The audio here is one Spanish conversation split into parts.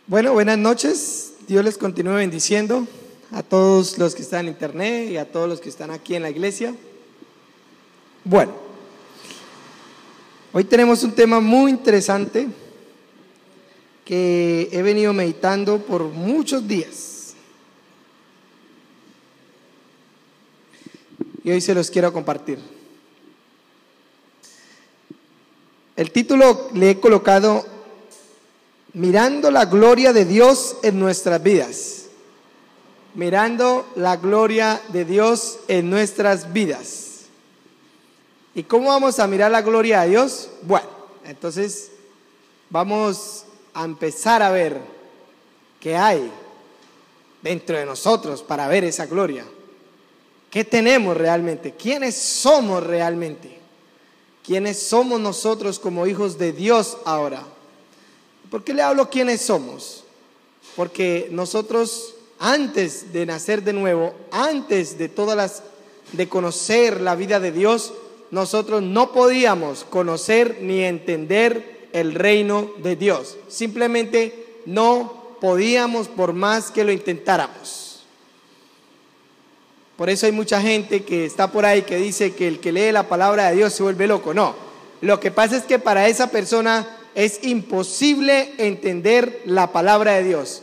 Bueno, buenas noches. Dios les continúe bendiciendo a todos los que están en internet y a todos los que están aquí en la iglesia. Bueno, hoy tenemos un tema muy interesante que he venido meditando por muchos días y hoy se los quiero compartir. El título le he colocado: Mirando la gloria de Dios en nuestras vidas. Mirando la gloria de Dios en nuestras vidas. ¿Y cómo vamos a mirar la gloria de Dios? Bueno, entonces vamos a empezar a ver qué hay dentro de nosotros para ver esa gloria. ¿Qué tenemos realmente? ¿Quiénes somos realmente? ¿Quiénes somos nosotros como hijos de Dios ahora? ¿Por qué le hablo quiénes somos? Porque nosotros, antes de nacer de nuevo, antes de de conocer la vida de Dios, nosotros no podíamos conocer ni entender el reino de Dios. Simplemente no podíamos, por más que lo intentáramos. Por eso hay mucha gente que está por ahí que dice que el que lee la palabra de Dios se vuelve loco. No, lo que pasa es que para esa persona es imposible entender la palabra de Dios,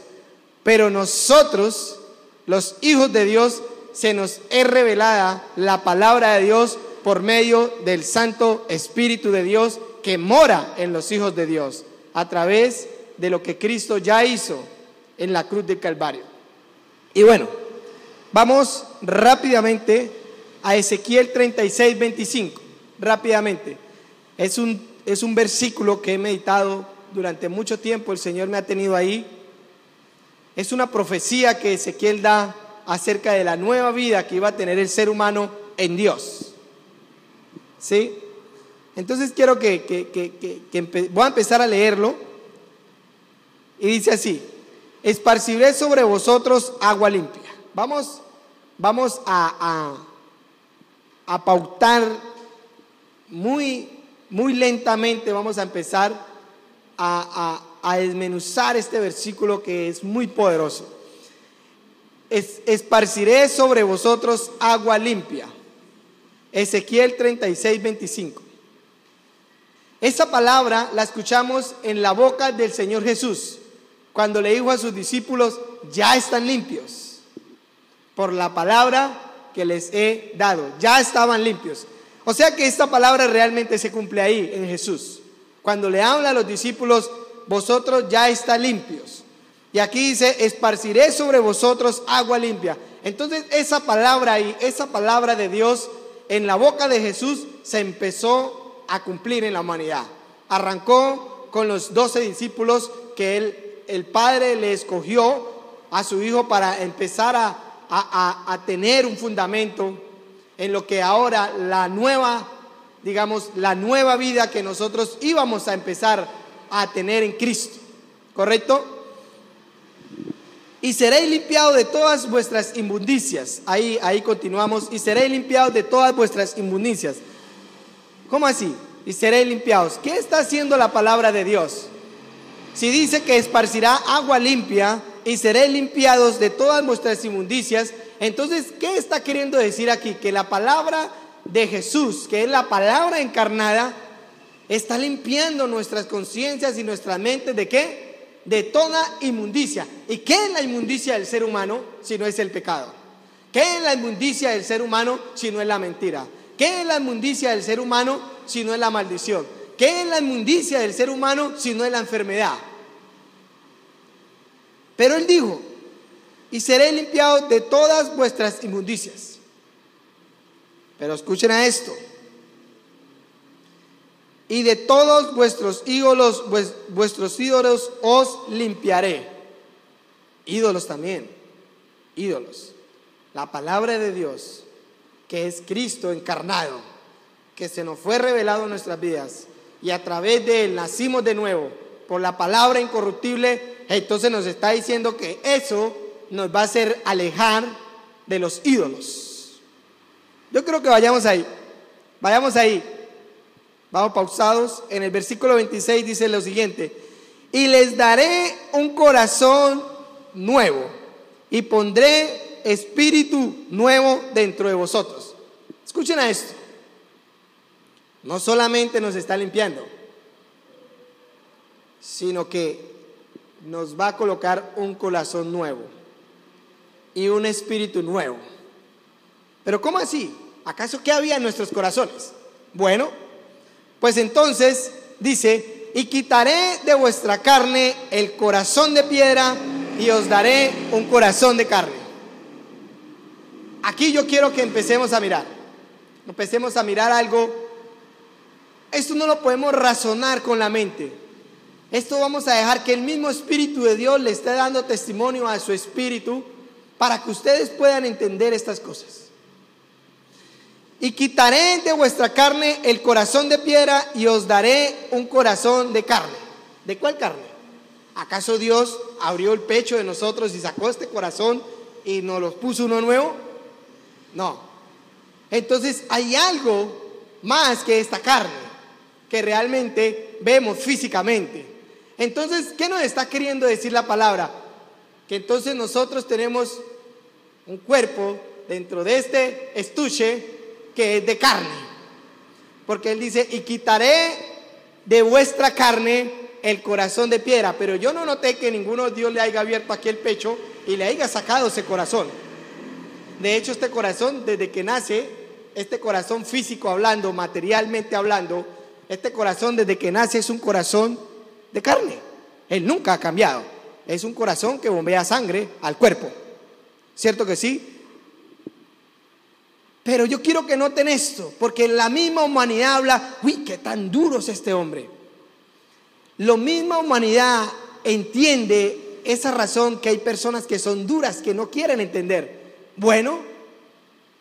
pero nosotros, los hijos de Dios, se nos es revelada la palabra de Dios por medio del Santo Espíritu de Dios que mora en los hijos de Dios, a través de lo que Cristo ya hizo en la cruz del Calvario. Y bueno, vamos rápidamente a Ezequiel 36:25, rápidamente. Es un versículo que he meditado durante mucho tiempo, el Señor me ha tenido ahí. Es una profecía que Ezequiel da acerca de la nueva vida que iba a tener el ser humano en Dios. ¿Sí? Entonces quiero voy a empezar a leerlo. Y dice así: esparciré sobre vosotros agua limpia. Vamos a pautar muy lentamente. Vamos a empezar a desmenuzar este versículo que es muy poderoso. Esparciré sobre vosotros agua limpia. Ezequiel 36:25. Esa palabra la escuchamos en la boca del Señor Jesús cuando le dijo a sus discípulos: ya están limpios por la palabra que les he dado. Ya estaban limpios. O sea que esta palabra realmente se cumple ahí en Jesús. Cuando le habla a los discípulos: vosotros ya están limpios. Y aquí dice: esparciré sobre vosotros agua limpia. Entonces esa palabra ahí, esa palabra de Dios en la boca de Jesús se empezó a cumplir en la humanidad. Arrancó con los 12 discípulos que el Padre le escogió a su Hijo para empezar a tener un fundamento en lo que ahora la nueva vida que nosotros íbamos a empezar a tener en Cristo. ¿Correcto? Y seréis limpiados de todas vuestras inmundicias. Ahí continuamos. Y seréis limpiados de todas vuestras inmundicias. ¿Cómo así? Y seréis limpiados. ¿Qué está haciendo la palabra de Dios? Si dice que esparcirá agua limpia y seréis limpiados de todas vuestras inmundicias, entonces, ¿qué está queriendo decir aquí? Que la palabra de Jesús, que es la palabra encarnada, está limpiando nuestras conciencias y nuestras mentes ¿de qué? De toda inmundicia. ¿Y qué es la inmundicia del ser humano si no es el pecado? ¿Qué es la inmundicia del ser humano si no es la mentira? ¿Qué es la inmundicia del ser humano si no es la maldición? ¿Qué es la inmundicia del ser humano si no es la enfermedad? Pero Él dijo: y seréis limpiados de todas vuestras inmundicias. Pero escuchen a esto: y de todos vuestros ídolos os limpiaré. Ídolos también, ídolos. La palabra de Dios, que es Cristo encarnado, que se nos fue revelado en nuestras vidas, y a través de Él nacimos de nuevo por la palabra incorruptible. Entonces nos está diciendo que eso nos va a hacer alejar de los ídolos. Yo creo que vayamos ahí. Vamos pausados. En el versículo 26 dice lo siguiente: y les daré un corazón nuevo y pondré espíritu nuevo dentro de vosotros. Escuchen a esto. No solamente nos está limpiando, sino que nos va a colocar un corazón nuevo y un espíritu nuevo. Pero ¿cómo así? ¿Acaso qué había en nuestros corazones? Bueno, pues entonces dice: y quitaré de vuestra carne el corazón de piedra y os daré un corazón de carne. Aquí yo quiero que empecemos a mirar algo. Esto no lo podemos razonar con la mente. Esto vamos a dejar que el mismo Espíritu de Dios le esté dando testimonio a su espíritu para que ustedes puedan entender estas cosas. Y quitaré de vuestra carne el corazón de piedra y os daré un corazón de carne. ¿De cuál carne? ¿Acaso Dios abrió el pecho de nosotros y sacó este corazón y nos lo puso uno nuevo? No. Entonces hay algo más que esta carne que realmente vemos físicamente. Entonces, ¿qué nos está queriendo decir la palabra? Que entonces nosotros tenemos un cuerpo dentro de este estuche que es de carne, porque él dice: y quitaré de vuestra carne el corazón de piedra. Pero yo no noté que ninguno de Dios le haya abierto aquí el pecho y le haya sacado ese corazón. De hecho, este corazón, desde que nace, este corazón físico hablando, materialmente hablando, este corazón desde que nace es un corazón de carne. Él nunca ha cambiado. Es un corazón que bombea sangre al cuerpo. ¿Cierto que sí? Pero yo quiero que noten esto, porque la misma humanidad habla: uy, qué tan duro es este hombre. La misma humanidad entiende esa razón, que hay personas que son duras, que no quieren entender. Bueno,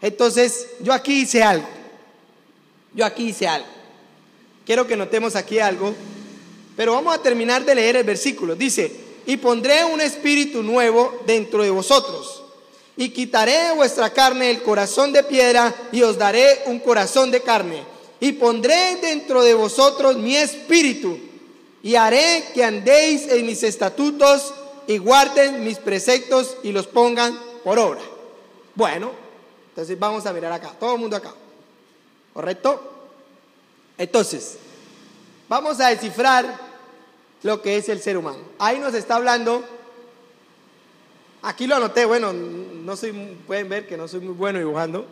entonces yo aquí hice algo. Quiero que notemos aquí algo, pero vamos a terminar de leer el versículo. Dice: y pondré un espíritu nuevo dentro de vosotros, y quitaré de vuestra carne el corazón de piedra y os daré un corazón de carne, y pondré dentro de vosotros mi espíritu, y haré que andéis en mis estatutos y guarden mis preceptos y los pongan por obra. Bueno, entonces vamos a mirar acá, todo el mundo acá, ¿correcto? Entonces, vamos a descifrar lo que es el ser humano. Ahí nos está hablando, aquí lo anoté, bueno, pueden ver que no soy muy bueno dibujando.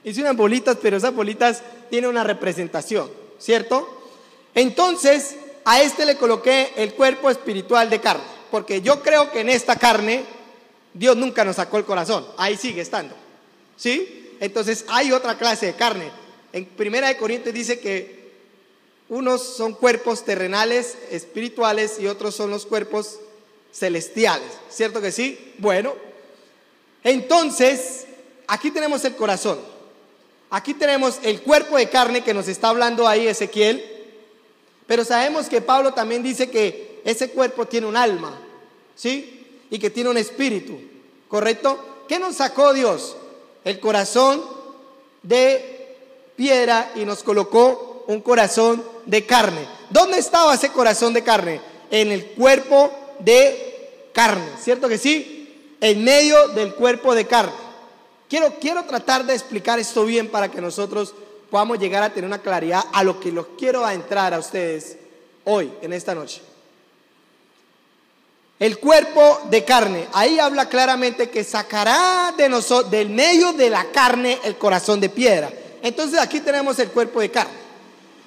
Hice unas bolitas, pero esas bolitas tienen una representación, ¿cierto? Entonces, a este le coloqué el cuerpo espiritual de carne, porque yo creo que en esta carne Dios nunca nos sacó el corazón, ahí sigue estando, ¿sí? Entonces hay otra clase de carne. En 1 Corintios dice que unos son cuerpos terrenales, espirituales, y otros son los cuerpos celestiales, ¿cierto que sí? Bueno, entonces aquí tenemos el corazón, aquí tenemos el cuerpo de carne que nos está hablando ahí Ezequiel, pero sabemos que Pablo también dice que ese cuerpo tiene un alma, ¿sí? Y que tiene un espíritu, ¿correcto? ¿Qué nos sacó Dios? El corazón de piedra y nos colocó un corazón de carne. ¿Dónde estaba ese corazón de carne? En el cuerpo de carne, ¿cierto que sí? En medio del cuerpo de carne. Quiero tratar de explicar esto bien para que nosotros podamos llegar a tener una claridad a lo que los quiero adentrar a ustedes hoy, en esta noche. El cuerpo de carne, ahí habla claramente que sacará de nosotros, del medio de la carne, el corazón de piedra. Entonces aquí tenemos el cuerpo de carne,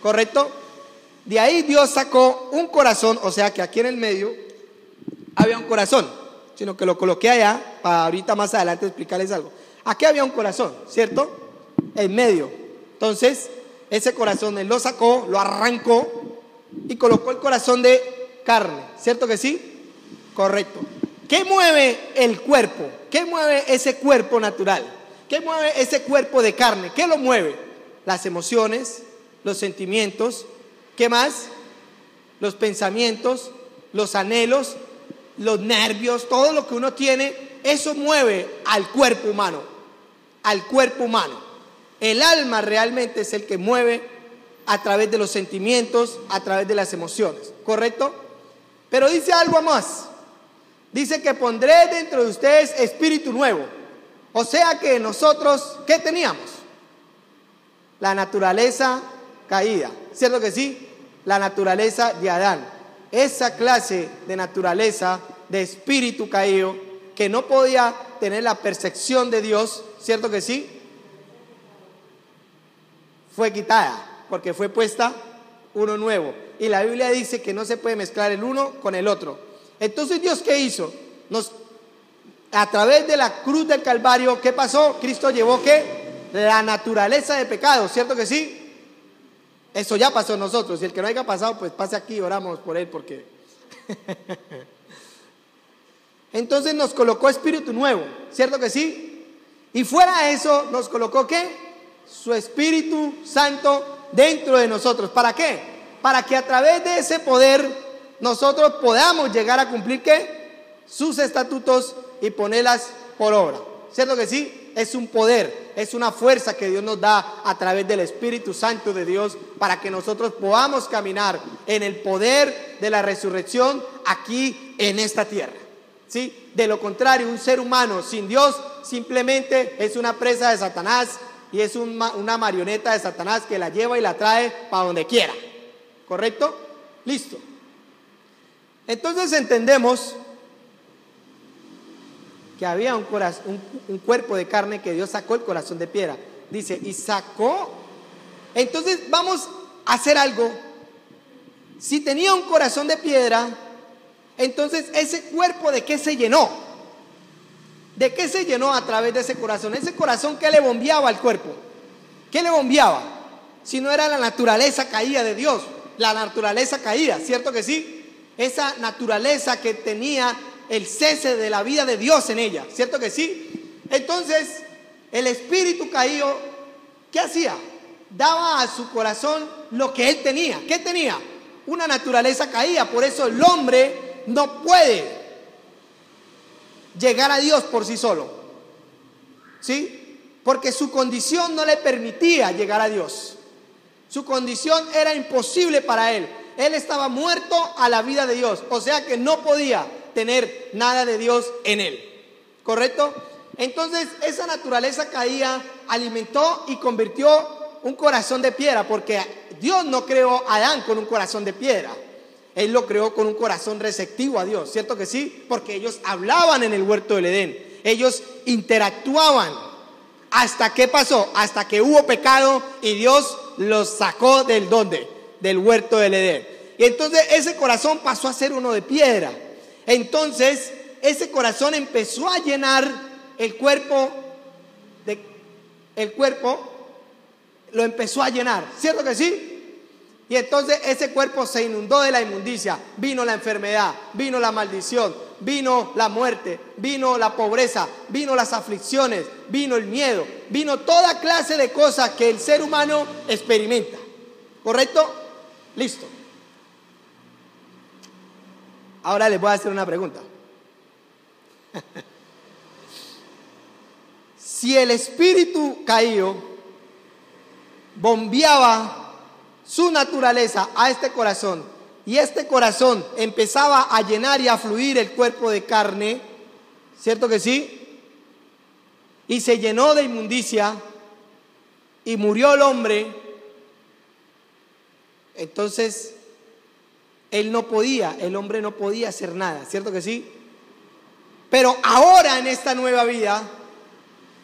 ¿correcto? De ahí Dios sacó un corazón, o sea que aquí en el medio había un corazón, sino que lo coloqué allá para ahorita más adelante explicarles algo. Aquí había un corazón, ¿cierto? En medio. Entonces ese corazón Él lo sacó, lo arrancó y colocó el corazón de carne, ¿cierto que sí? Correcto. ¿Qué mueve el cuerpo? ¿Qué mueve ese cuerpo natural? ¿Qué mueve ese cuerpo de carne? ¿Qué lo mueve? Las emociones, los sentimientos, ¿qué más? Los pensamientos, los anhelos, los nervios, todo lo que uno tiene, eso mueve al cuerpo humano, al cuerpo humano. El alma realmente es el que mueve a través de los sentimientos, a través de las emociones, ¿correcto? Pero dice algo más. Dice que pondré dentro de ustedes espíritu nuevo. O sea que nosotros, ¿qué teníamos? La naturaleza caída, ¿cierto que sí? La naturaleza de Adán. Esa clase de naturaleza, de espíritu caído, que no podía tener la percepción de Dios, ¿cierto que sí? Fue quitada, porque fue puesta uno nuevo. Y la Biblia dice que no se puede mezclar el uno con el otro. Entonces, ¿Dios qué hizo? A través de la cruz del Calvario, ¿qué pasó? Cristo llevó ¿qué? La naturaleza de pecado, ¿cierto que sí? Eso ya pasó en nosotros. Y el que no haya pasado, pues pase aquí, oramos por él, porque entonces nos colocó espíritu nuevo, ¿cierto que sí? Y fuera de eso nos colocó ¿qué? Su Espíritu Santo dentro de nosotros. ¿Para qué? Para que a través de ese poder nosotros podamos llegar a cumplir ¿qué? Sus estatutos y ponerlas por obra, ¿cierto que sí? Es un poder, es una fuerza que Dios nos da a través del Espíritu Santo de Dios para que nosotros podamos caminar en el poder de la resurrección aquí en esta tierra, ¿sí? De lo contrario, un ser humano sin Dios simplemente es una presa de Satanás y es una marioneta de Satanás que la lleva y la trae para donde quiera, ¿correcto? Listo. Entonces entendemos que había un cuerpo de carne, que Dios sacó el corazón de piedra. Dice, y sacó. Entonces vamos a hacer algo. Si tenía un corazón de piedra, entonces ese cuerpo, ¿de qué se llenó? ¿De qué se llenó a través de ese corazón? Ese corazón, ¿qué le bombeaba al cuerpo? ¿Qué le bombeaba? Si no era la naturaleza caída de Dios, la naturaleza caída, ¿cierto que sí? Esa naturaleza que tenía el cese de la vida de Dios en ella, ¿cierto que sí? Entonces, el espíritu caído, ¿qué hacía? Daba a su corazón lo que él tenía. ¿Qué tenía? Una naturaleza caída. Por eso el hombre no puede llegar a Dios por sí solo, ¿sí? Porque su condición no le permitía llegar a Dios. Su condición era imposible para él. Él estaba muerto a la vida de Dios, o sea que no podía tener nada de Dios en él, ¿correcto? Entonces esa naturaleza caída alimentó y convirtió un corazón de piedra, porque Dios no creó a Adán con un corazón de piedra, Él lo creó con un corazón receptivo a Dios, ¿cierto que sí? Porque ellos hablaban en el huerto del Edén, ellos interactuaban. ¿Hasta qué pasó? Hasta que hubo pecado y Dios los sacó del ¿dónde? Del huerto del Edén. Y entonces ese corazón pasó a ser uno de piedra. Entonces ese corazón empezó a llenar el cuerpo, lo empezó a llenar, ¿cierto que sí? Y entonces ese cuerpo se inundó de la inmundicia, vino la enfermedad, vino la maldición, vino la muerte, vino la pobreza, vino las aflicciones, vino el miedo, vino toda clase de cosas que el ser humano experimenta, ¿correcto? Listo. Ahora les voy a hacer una pregunta. Si el espíritu caído bombeaba su naturaleza a este corazón y este corazón empezaba a llenar y a fluir el cuerpo de carne, ¿cierto que sí? Y se llenó de inmundicia y murió el hombre, entonces el hombre no podía hacer nada, ¿cierto que sí? Pero ahora en esta nueva vida,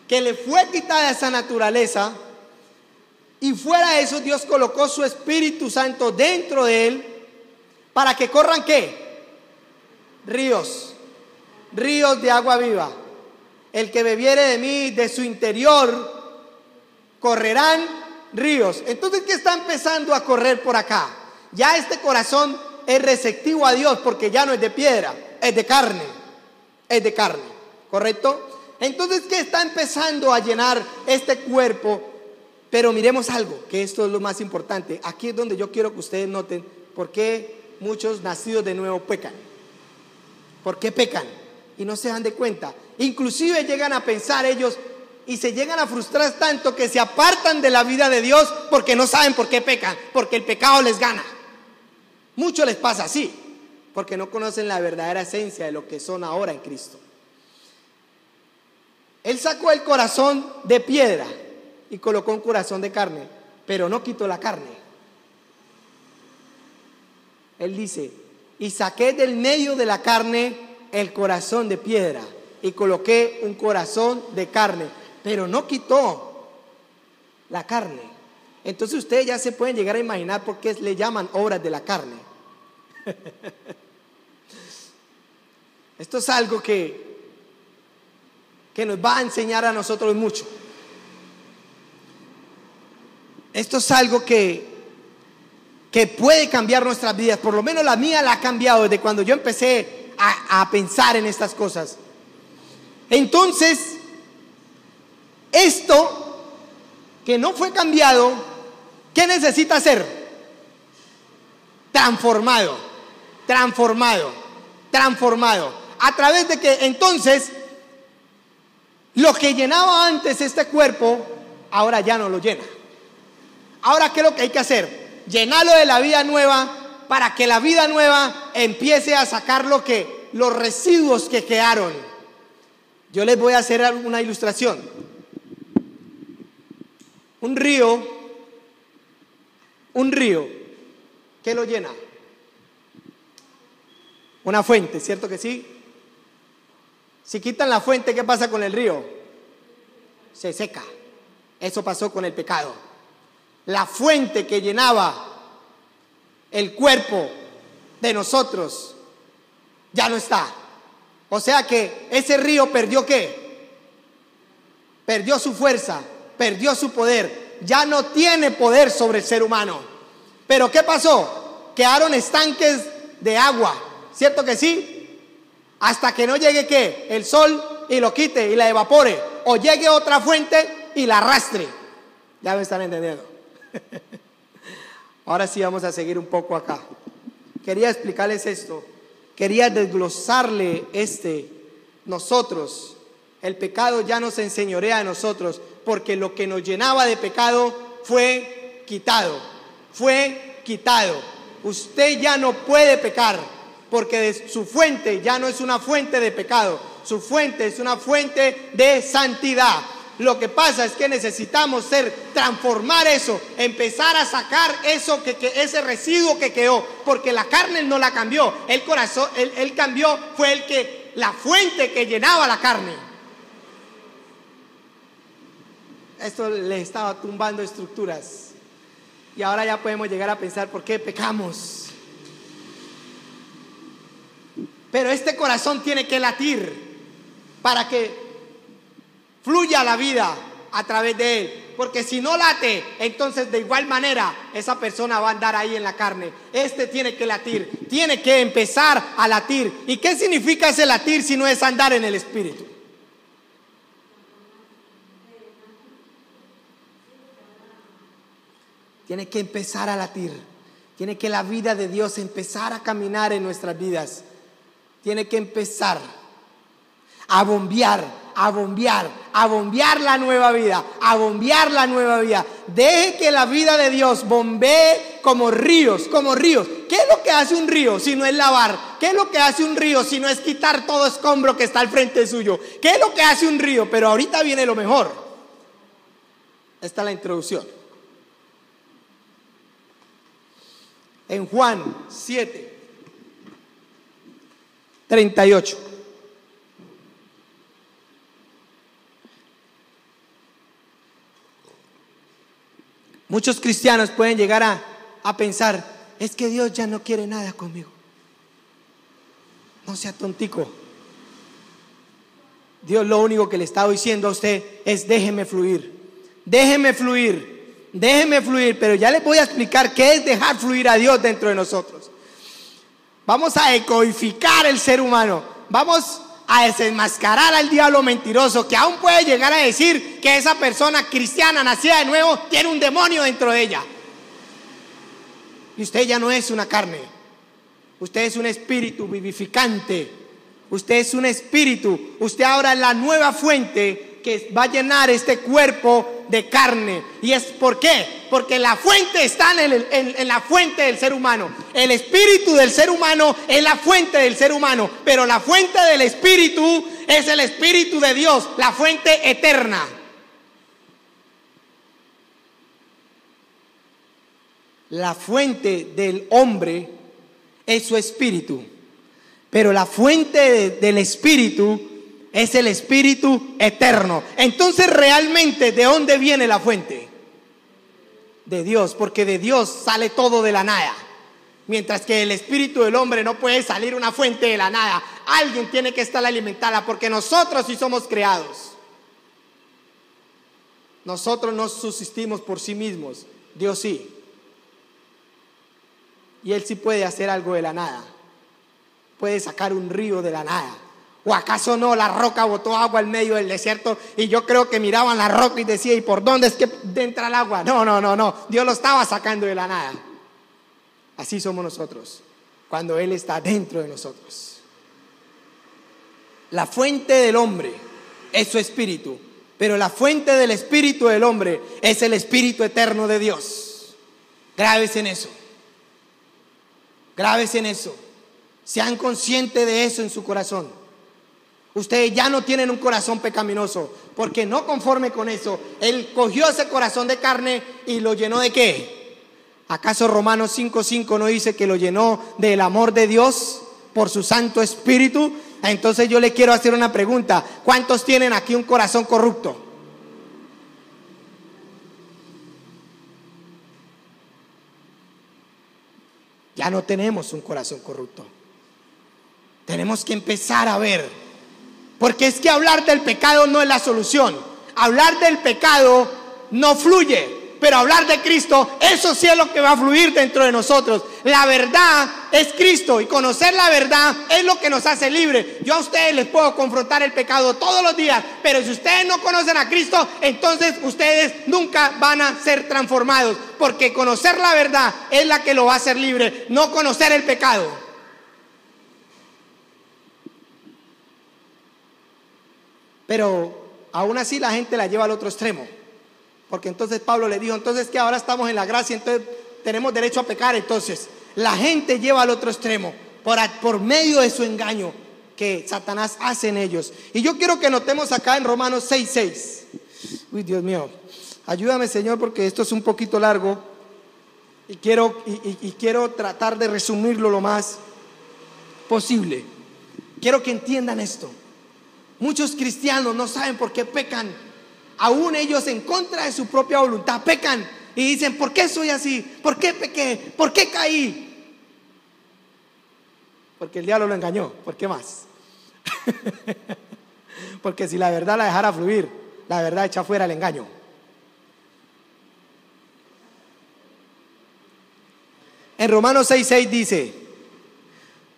que le fue quitada esa naturaleza, y fuera de eso Dios colocó su Espíritu Santo dentro de él, para que corran ¿qué? Ríos de agua viva. El que bebiere de mí, de su interior correrán ríos. Entonces, ¿qué está empezando a correr por acá? Ya este corazón es receptivo a Dios, porque ya no es de piedra, es de carne, ¿correcto? Entonces, ¿qué está empezando a llenar este cuerpo? Pero miremos algo, que esto es lo más importante. Aquí es donde yo quiero que ustedes noten por qué muchos nacidos de nuevo pecan. ¿Por qué pecan? Y no se dan de cuenta. Inclusive llegan a pensar ellos y se llegan a frustrar tanto que se apartan de la vida de Dios porque no saben por qué pecan, porque el pecado les gana. Mucho les pasa así. porque no conocen la verdadera esencia de lo que son ahora en Cristo. Él sacó el corazón de piedra y colocó un corazón de carne, pero no quitó la carne. Él dice: y saqué del medio de la carne el corazón de piedra y coloqué un corazón de carne, pero no quitó la carne. Entonces ustedes ya se pueden llegar a imaginar por qué le llaman obras de la carne. Esto es algo que nos va a enseñar a nosotros mucho. Esto es algo que puede cambiar nuestras vidas. Por lo menos la mía la ha cambiado desde cuando yo empecé a pensar en estas cosas. Entonces, esto que no fue cambiado, ¿qué necesita ser? Transformado. A través de que entonces lo que llenaba antes este cuerpo, ahora ya no lo llena. Ahora, ¿qué es lo que hay que hacer? Llenarlo de la vida nueva, para que la vida nueva empiece a sacar los residuos que quedaron. Yo les voy a hacer una ilustración. Un río, ¿qué lo llena? Una fuente, ¿cierto que sí? Si quitan la fuente, ¿qué pasa con el río? Se seca. Eso pasó con el pecado. La fuente que llenaba el cuerpo de nosotros ya no está. O sea que ese río perdió ¿qué? Perdió su fuerza, perdió su poder. Ya no tiene poder sobre el ser humano. Pero ¿qué pasó? Quedaron estanques de agua, ¿cierto que sí? Hasta que no llegue ¿qué? El sol y lo quite y la evapore, o llegue otra fuente y la arrastre. Ya me están entendiendo. Ahora sí vamos a seguir un poco acá. Quería explicarles esto. Quería desglosarle nosotros. El pecado ya nos enseñorea a nosotros, porque lo que nos llenaba de pecado fue quitado. Usted ya no puede pecar, porque de su fuente ya no es una fuente de pecado. Su fuente es una fuente de santidad. Lo que pasa es que necesitamos transformar eso, empezar a sacar eso ese residuo que quedó, porque la carne no la cambió, el corazón, él cambió, fue la fuente que llenaba la carne. Esto le estaba tumbando estructuras, y ahora ya podemos llegar a pensar por qué pecamos. Pero este corazón tiene que latir para que fluya la vida a través de él, porque si no late, entonces de igual manera esa persona va a andar ahí en la carne. Tiene que latir, tiene que empezar a latir. ¿Y qué significa ese latir si no es andar en el Espíritu? Tiene que empezar a latir, tiene que la vida de Dios empezar a caminar en nuestras vidas, tiene que empezar a bombear la nueva vida, Deje que la vida de Dios bombee como ríos. ¿Qué es lo que hace un río si no es lavar? ¿Qué es lo que hace un río si no es quitar todo escombro que está al frente suyo? ¿Qué es lo que hace un río? Pero ahorita viene lo mejor. Esta es la introducción. En Juan 7:38. Muchos cristianos pueden llegar a pensar: es que Dios ya no quiere nada conmigo. No sea tontico. Dios lo único que le está diciendo a usted es: déjeme fluir, pero ya les voy a explicar qué es dejar fluir a Dios dentro de nosotros. Vamos a decodificar el ser humano, vamos a desenmascarar al diablo mentiroso, que aún puede llegar a decir que esa persona cristiana nacida de nuevo tiene un demonio dentro de ella. Y usted ya no es una carne, usted es un espíritu vivificante, usted es un espíritu, usted ahora es la nueva fuente que va a llenar este cuerpo de carne. ¿Y es por qué? Porque la fuente está en la fuente del ser humano. El espíritu del ser humano es la fuente del ser humano, pero la fuente del espíritu es el espíritu de Dios, la fuente eterna. La fuente del hombre es su espíritu, pero la fuente del espíritu es el espíritu eterno. Entonces, realmente, ¿de dónde viene la fuente? De Dios, porque de Dios sale todo de la nada. Mientras que el espíritu del hombre no puede salir una fuente de la nada. Alguien tiene que estar alimentada, porque nosotros sí somos creados. Nosotros no subsistimos por sí mismos, Dios sí. Y Él sí puede hacer algo de la nada. Puede sacar un río de la nada. ¿O acaso no? La roca botó agua en medio del desierto, y yo creo que miraban la roca y decía, ¿y por dónde es que entra el agua? No. Dios lo estaba sacando de la nada. Así somos nosotros, cuando Él está dentro de nosotros. La fuente del hombre es su espíritu, pero la fuente del espíritu del hombre es el espíritu eterno de Dios. Grábese en eso. Grábese en eso. Sean conscientes de eso en su corazón. Ustedes ya no tienen un corazón pecaminoso, porque no conforme con eso, Él cogió ese corazón de carne y lo llenó ¿de qué? ¿Acaso Romanos 5:5 no dice que lo llenó del amor de Dios por su Santo Espíritu? Entonces yo le quiero hacer una pregunta. ¿Cuántos tienen aquí un corazón corrupto? Ya no tenemos un corazón corrupto. Tenemos que empezar a ver, porque es que hablar del pecado no es la solución. Hablar del pecado no fluye, pero hablar de Cristo, eso sí es lo que va a fluir dentro de nosotros. La verdad es Cristo, y conocer la verdad es lo que nos hace libres. Yo a ustedes les puedo confrontar el pecado todos los días, pero si ustedes no conocen a Cristo, entonces ustedes nunca van a ser transformados, porque conocer la verdad es la que lo va a hacer libre, no conocer el pecado. Pero aún así la gente la lleva al otro extremo, porque entonces Pablo le dijo, entonces que ahora estamos en la gracia, entonces tenemos derecho a pecar. Entonces la gente lleva al otro extremo por medio de su engaño que Satanás hace en ellos. Y yo quiero que notemos acá en Romanos 6:6. Uy, Dios mío, ayúdame, Señor, porque esto es un poquito largo y quiero tratar de resumirlo lo más posible. Quiero que entiendan esto. Muchos cristianos no saben por qué pecan. Aún ellos, en contra de su propia voluntad, pecan y dicen, ¿por qué soy así? ¿Por qué pequé? ¿Por qué caí? Porque el diablo lo engañó. ¿Por qué más? Porque si la verdad la dejara fluir, la verdad echa fuera el engaño. En Romanos 6:6 dice,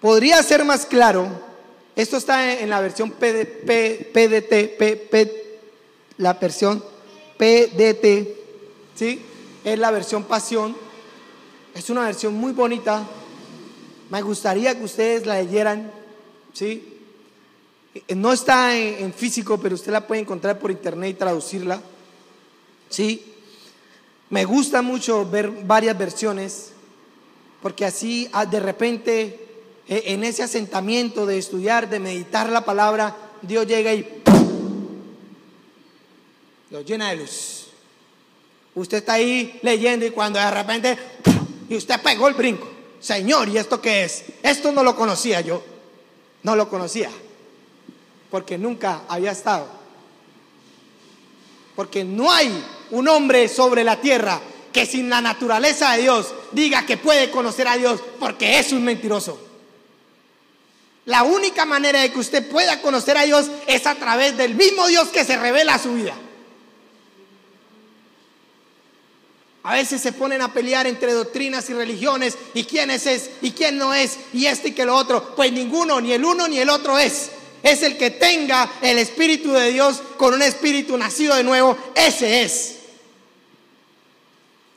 podría ser más claro. Esto está en la versión la versión PDT, ¿sí? Es la versión Pasión. Es una versión muy bonita. Me gustaría que ustedes la leyeran, ¿sí? No está en físico, pero usted la puede encontrar por internet y traducirla, ¿sí? Me gusta mucho ver varias versiones, porque así de repente, en ese asentamiento de estudiar, de meditar la palabra, Dios llega y lo llena de luz. Usted está ahí leyendo y cuando de repente y usted pegó el brinco. Señor, ¿y esto qué es? Esto no lo conocía yo. No lo conocía, porque nunca había estado. Porque no hay un hombre sobre la tierra que sin la naturaleza de Dios diga que puede conocer a Dios, porque es un mentiroso. La única manera de que usted pueda conocer a Dios es a través del mismo Dios que se revela a su vida. A veces se ponen a pelear entre doctrinas y religiones, y quién es y quién no es, y este y que lo otro. Pues ninguno, ni el uno ni el otro es. Es el que tenga el Espíritu de Dios con un espíritu nacido de nuevo, ese es.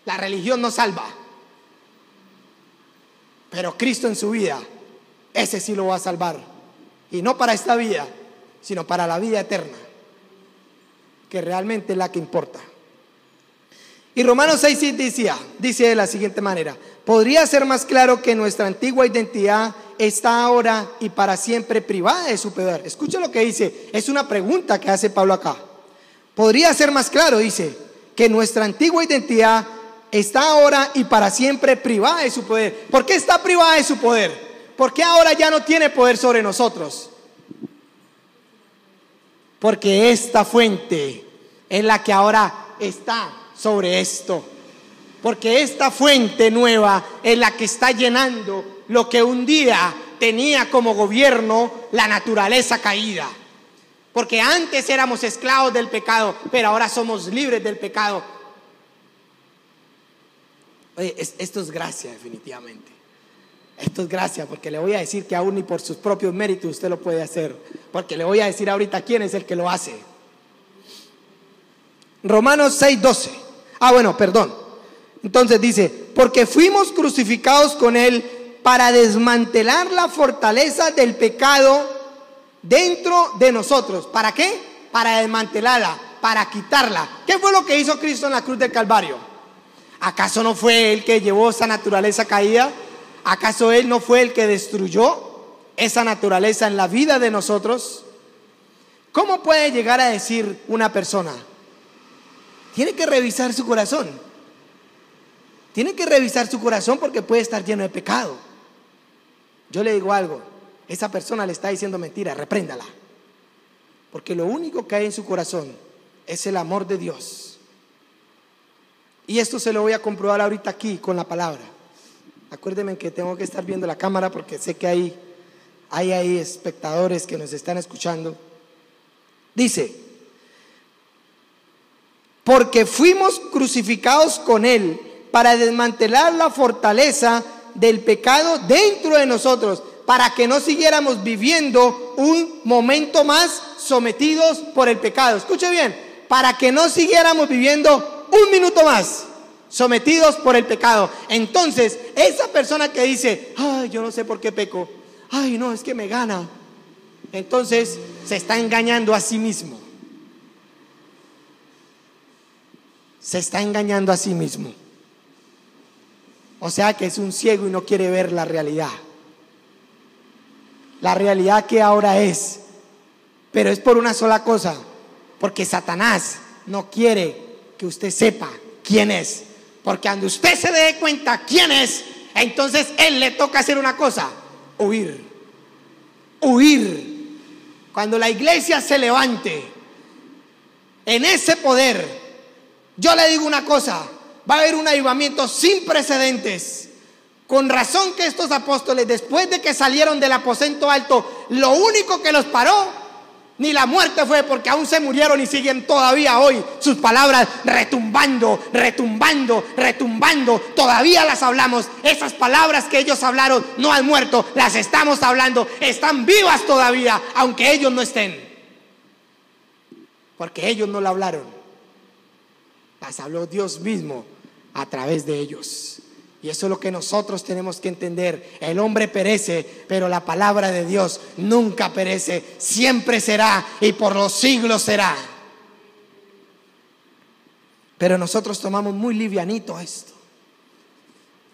La religión no salva, pero Cristo en su vida, ese sí lo va a salvar. Y no para esta vida, sino para la vida eterna, que realmente es la que importa. Y Romanos 6 dice de la siguiente manera: podría ser más claro que nuestra antigua identidad está ahora y para siempre privada de su poder. Escucha lo que dice, es una pregunta que hace Pablo acá. Podría ser más claro, dice, que nuestra antigua identidad está ahora y para siempre privada de su poder. ¿Por qué está privada de su poder? ¿Por qué ahora ya no tiene poder sobre nosotros? Porque esta fuente es la que ahora está sobre esto. Porque esta fuente nueva es la que está llenando lo que un día tenía como gobierno la naturaleza caída. Porque antes éramos esclavos del pecado, pero ahora somos libres del pecado. Oye, esto es gracia, definitivamente. Esto es gracia, porque le voy a decir que aún ni por sus propios méritos usted lo puede hacer. Porque le voy a decir ahorita quién es el que lo hace. Romanos 6:12. Entonces dice: porque fuimos crucificados con Él para desmantelar la fortaleza del pecado dentro de nosotros. ¿Para qué? Para desmantelarla, para quitarla. ¿Qué fue lo que hizo Cristo en la cruz del Calvario? ¿Acaso no fue Él que llevó esa naturaleza caída? ¿Acaso Él no fue el que destruyó esa naturaleza en la vida de nosotros? ¿Cómo puede llegar a decir una persona? Tiene que revisar su corazón. Tiene que revisar su corazón porque puede estar lleno de pecado. Yo le digo algo, esa persona le está diciendo mentira, repréndala. Porque lo único que hay en su corazón es el amor de Dios. Y esto se lo voy a comprobar ahorita aquí con la palabra. Acuérdenme que tengo que estar viendo la cámara porque sé que hay ahí espectadores que nos están escuchando. Dice: porque fuimos crucificados con Él para desmantelar la fortaleza del pecado dentro de nosotros, para que no siguiéramos viviendo un momento más sometidos por el pecado. Escuche bien, para que no siguiéramos viviendo un minuto más sometidos por el pecado. Entonces, esa persona que dice: ay, yo no sé por qué peco, ay, no, es que me gana, entonces se está engañando a sí mismo. Se está engañando a sí mismo. O sea que es un ciego y no quiere ver la realidad. La realidad que ahora es. Pero es por una sola cosa: porque Satanás no quiere que usted sepa quién es. Porque cuando usted se dé cuenta quién es, entonces él le toca hacer una cosa: huir. Huir. Cuando la iglesia se levante en ese poder, yo le digo una cosa: va a haber un avivamiento sin precedentes. Con razón que estos apóstoles, después de que salieron del aposento alto, lo único que los paró ni la muerte fue, porque aún se murieron y siguen todavía hoy sus palabras retumbando, retumbando, retumbando. Todavía las hablamos. Esas palabras que ellos hablaron no han muerto, las estamos hablando, están vivas todavía, aunque ellos no estén, porque ellos no la hablaron, las habló Dios mismo a través de ellos. Y eso es lo que nosotros tenemos que entender. El hombre perece, pero la palabra de Dios nunca perece, siempre será y por los siglos será. Pero nosotros tomamos muy livianito esto.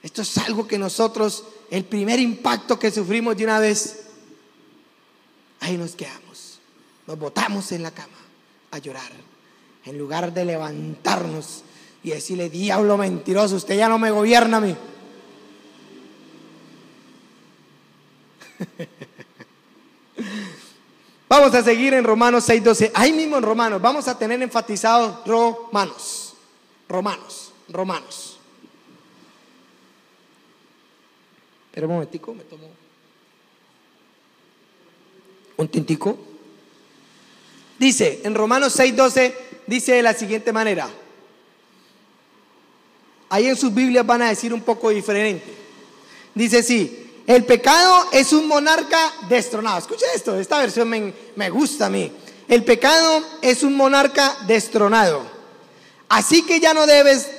Esto es algo que nosotros, el primer impacto que sufrimos de una vez, ahí nos quedamos, nos botamos en la cama a llorar, en lugar de levantarnos y decirle: diablo mentiroso, usted ya no me gobierna a mí. Vamos a seguir en Romanos 6:12. Ahí mismo en Romanos vamos a tener enfatizado Romanos. Pero un momentico, me tomo un tintico. Dice en Romanos 6:12, dice de la siguiente manera. Ahí en sus Biblias van a decir un poco diferente. Dice así: el pecado es un monarca destronado. Escucha esto, esta versión me gusta a mí. El pecado es un monarca destronado. Así que ya no debes,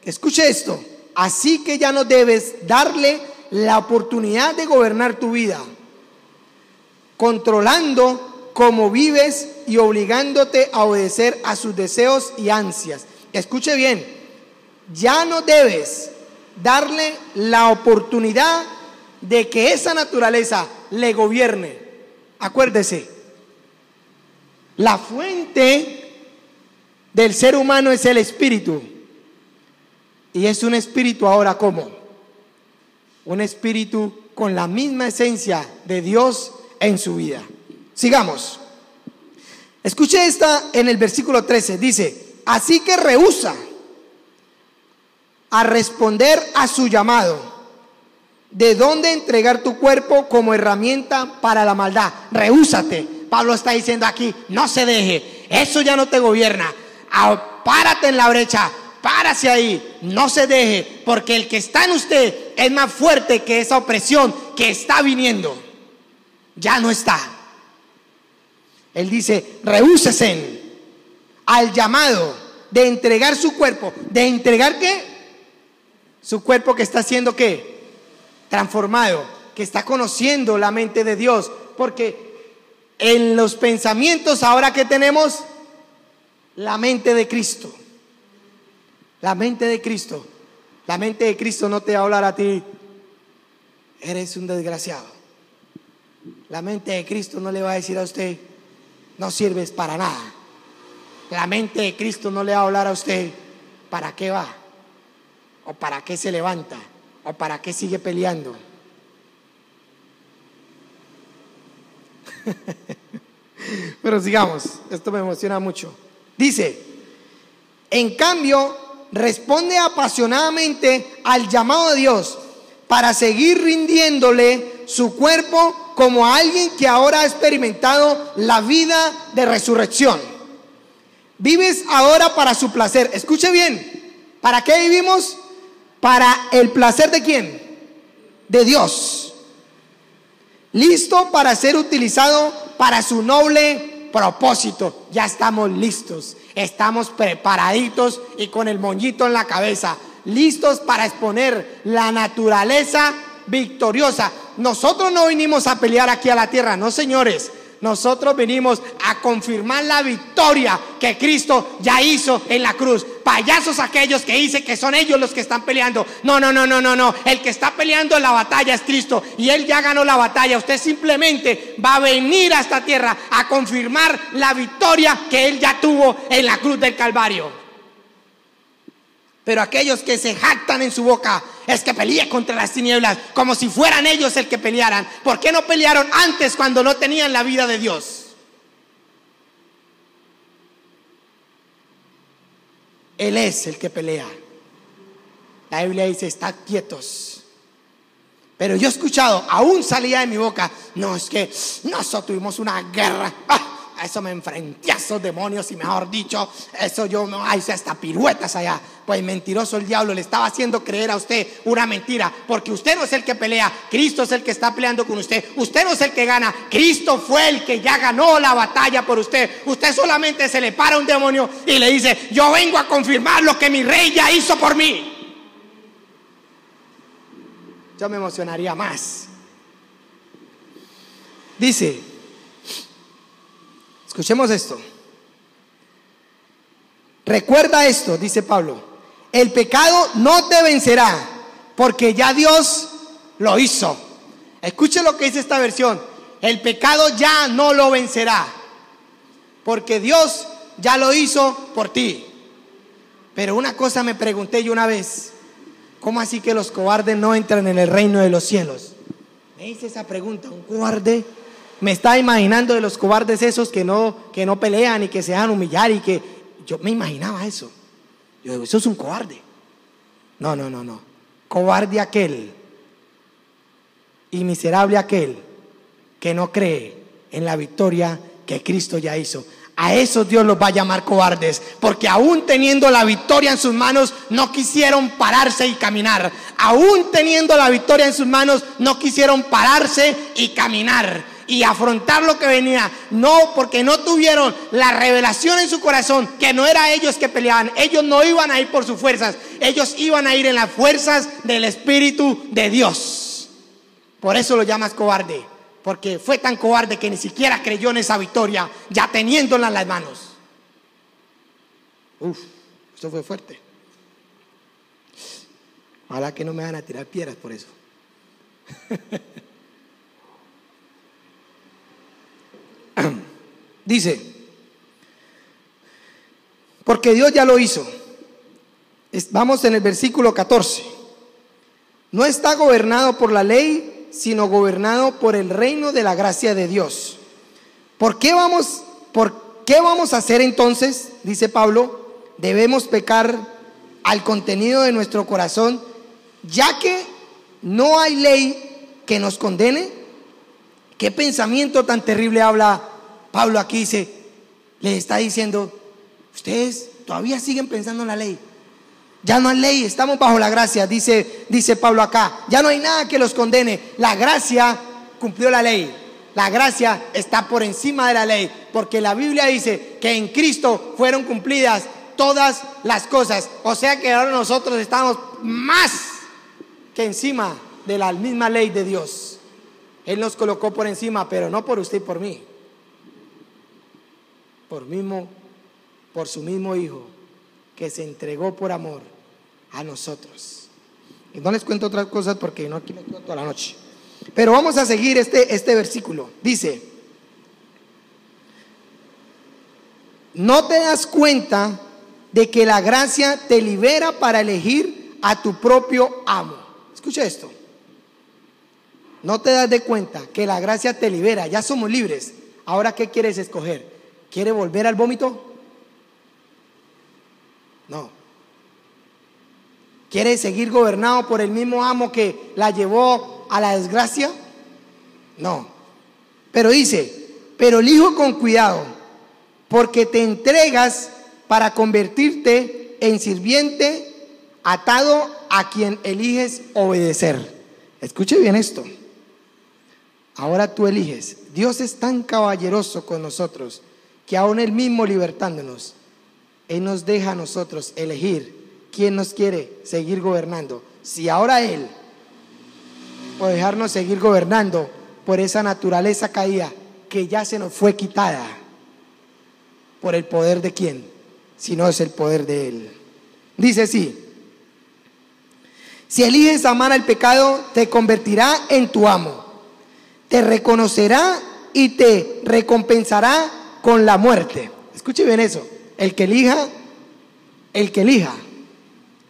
escuche esto, así que ya no debes darle la oportunidad de gobernar tu vida, controlando cómo vives y obligándote a obedecer a sus deseos y ansias. Escuche bien. Ya no debes darle la oportunidad de que esa naturaleza le gobierne. Acuérdese, la fuente del ser humano es el espíritu. Y es un espíritu ahora ¿cómo? Un espíritu con la misma esencia de Dios en su vida. Sigamos. Escuche esta en el versículo 13. Dice: así que rehúsa a responder a su llamado, de dónde entregar tu cuerpo como herramienta para la maldad. Rehúsate. Pablo está diciendo aquí: no se deje, eso ya no te gobierna. Párate en la brecha, párase ahí, no se deje, porque el que está en usted es más fuerte que esa opresión que está viniendo. Ya no está. Él dice: rehúsese al llamado de entregar su cuerpo. ¿De entregar qué? Su cuerpo que está siendo ¿qué? Transformado, que está conociendo la mente de Dios. Porque en los pensamientos ahora que tenemos la mente de Cristo. La mente de Cristo. La mente de Cristo no te va a hablar a ti: eres un desgraciado. La mente de Cristo no le va a decir a usted: no sirves para nada. La mente de Cristo no le va a hablar a usted: ¿para qué va? ¿O para qué se levanta? ¿O para qué sigue peleando? Pero sigamos, esto me emociona mucho. Dice: en cambio, responde apasionadamente al llamado de Dios para seguir rindiéndole su cuerpo como a alguien que ahora ha experimentado la vida de resurrección. Vives ahora para su placer. Escuche bien, ¿para qué vivimos? Para el placer ¿de quién? De Dios. Listo para ser utilizado para su noble propósito. Ya estamos listos, estamos preparaditos y con el moñito en la cabeza, listos para exponer la naturaleza victoriosa. Nosotros no vinimos a pelear aquí a la tierra, no señores. Nosotros venimos a confirmar la victoria que Cristo ya hizo en la cruz. Payasos aquellos que dicen que son ellos los que están peleando. No. El que está peleando la batalla es Cristo y Él ya ganó la batalla. Usted simplemente va a venir a esta tierra a confirmar la victoria que Él ya tuvo en la cruz del Calvario. Pero aquellos que se jactan en su boca es que peleé contra las tinieblas, como si fueran ellos el que pelearan. ¿Por qué no pelearon antes cuando no tenían la vida de Dios? Él es el que pelea. La Biblia dice: estad quietos. Pero yo he escuchado, aún salía de mi boca: no, es que nosotros tuvimos una guerra. A eso me enfrenté a esos demonios y mejor dicho, eso yo me hice hasta piruetas allá. Pues mentiroso el diablo, le estaba haciendo creer a usted una mentira, porque usted no es el que pelea, Cristo es el que está peleando con usted. Usted no es el que gana, Cristo fue el que ya ganó la batalla por usted. Usted solamente se le para a un demonio y le dice: yo vengo a confirmar lo que mi rey ya hizo por mí. Yo me emocionaría más. Dice, escuchemos esto. Recuerda esto, dice Pablo: el pecado no te vencerá, porque ya Dios lo hizo. Escuche lo que dice esta versión: el pecado ya no lo vencerá, porque Dios ya lo hizo por ti. Pero una cosa me pregunté yo una vez: ¿cómo así que los cobardes no entran en el reino de los cielos? Me hice esa pregunta. ¿Un cobarde? Me estaba imaginando de los cobardes esos que no pelean y que se dejan humillar, y que yo me imaginaba eso. Yo digo: eso es un cobarde. No. Cobarde aquel y miserable aquel que no cree en la victoria que Cristo ya hizo. A esos Dios los va a llamar cobardes, porque aún teniendo la victoria en sus manos no quisieron pararse y caminar. Aún teniendo la victoria en sus manos no quisieron pararse y caminar y afrontar lo que venía. No, porque no tuvieron la revelación en su corazón que no era ellos que peleaban. Ellos no iban a ir por sus fuerzas, ellos iban a ir en las fuerzas del Espíritu de Dios. Por eso lo llamas cobarde, porque fue tan cobarde que ni siquiera creyó en esa victoria ya teniéndola en las manos. Esto fue fuerte. Ojalá que no me van a tirar piedras por eso. Dice, porque Dios ya lo hizo. Vamos en el versículo 14. No está gobernado por la ley, sino gobernado por el reino de la gracia de Dios. ¿Por qué vamos a hacer entonces? Dice Pablo, debemos pecar al contenido de nuestro corazón, ya que no hay ley que nos condene. ¿Qué pensamiento tan terrible habla Pablo aquí? Le está diciendo, ustedes todavía siguen pensando en la ley. Ya no hay ley, estamos bajo la gracia, dice Pablo acá. Ya no hay nada que los condene. La gracia cumplió la ley. La gracia está por encima de la ley, porque la Biblia dice que en Cristo fueron cumplidas todas las cosas. O sea que ahora nosotros estamos más que encima de la misma ley de Dios. Él nos colocó por encima, pero no por usted y por mí. Por su mismo Hijo, que se entregó por amor a nosotros. Y no les cuento otras cosas porque no aquí me quedo toda la noche. Pero vamos a seguir este versículo. Dice, ¿no te das cuenta de que la gracia te libera para elegir a tu propio amo? Escucha esto. No te das de cuenta que la gracia te libera. Ya somos libres. Ahora, ¿qué quieres escoger? ¿Quieres volver al vómito? No. ¿Quieres seguir gobernado por el mismo amo que la llevó a la desgracia? No. Pero dice, pero elijo con cuidado, porque te entregas para convertirte en sirviente atado a quien eliges obedecer. Escuche bien esto. Ahora tú eliges. Dios es tan caballeroso con nosotros que aún Él mismo libertándonos, Él nos deja a nosotros elegir quién nos quiere seguir gobernando. Si ahora Él, o dejarnos seguir gobernando por esa naturaleza caída que ya se nos fue quitada, por el poder de quién, si no es el poder de Él. Dice así: si eliges amar al pecado, te convertirá en tu amo, te reconocerá y te recompensará con la muerte. Escuche bien eso. El que elija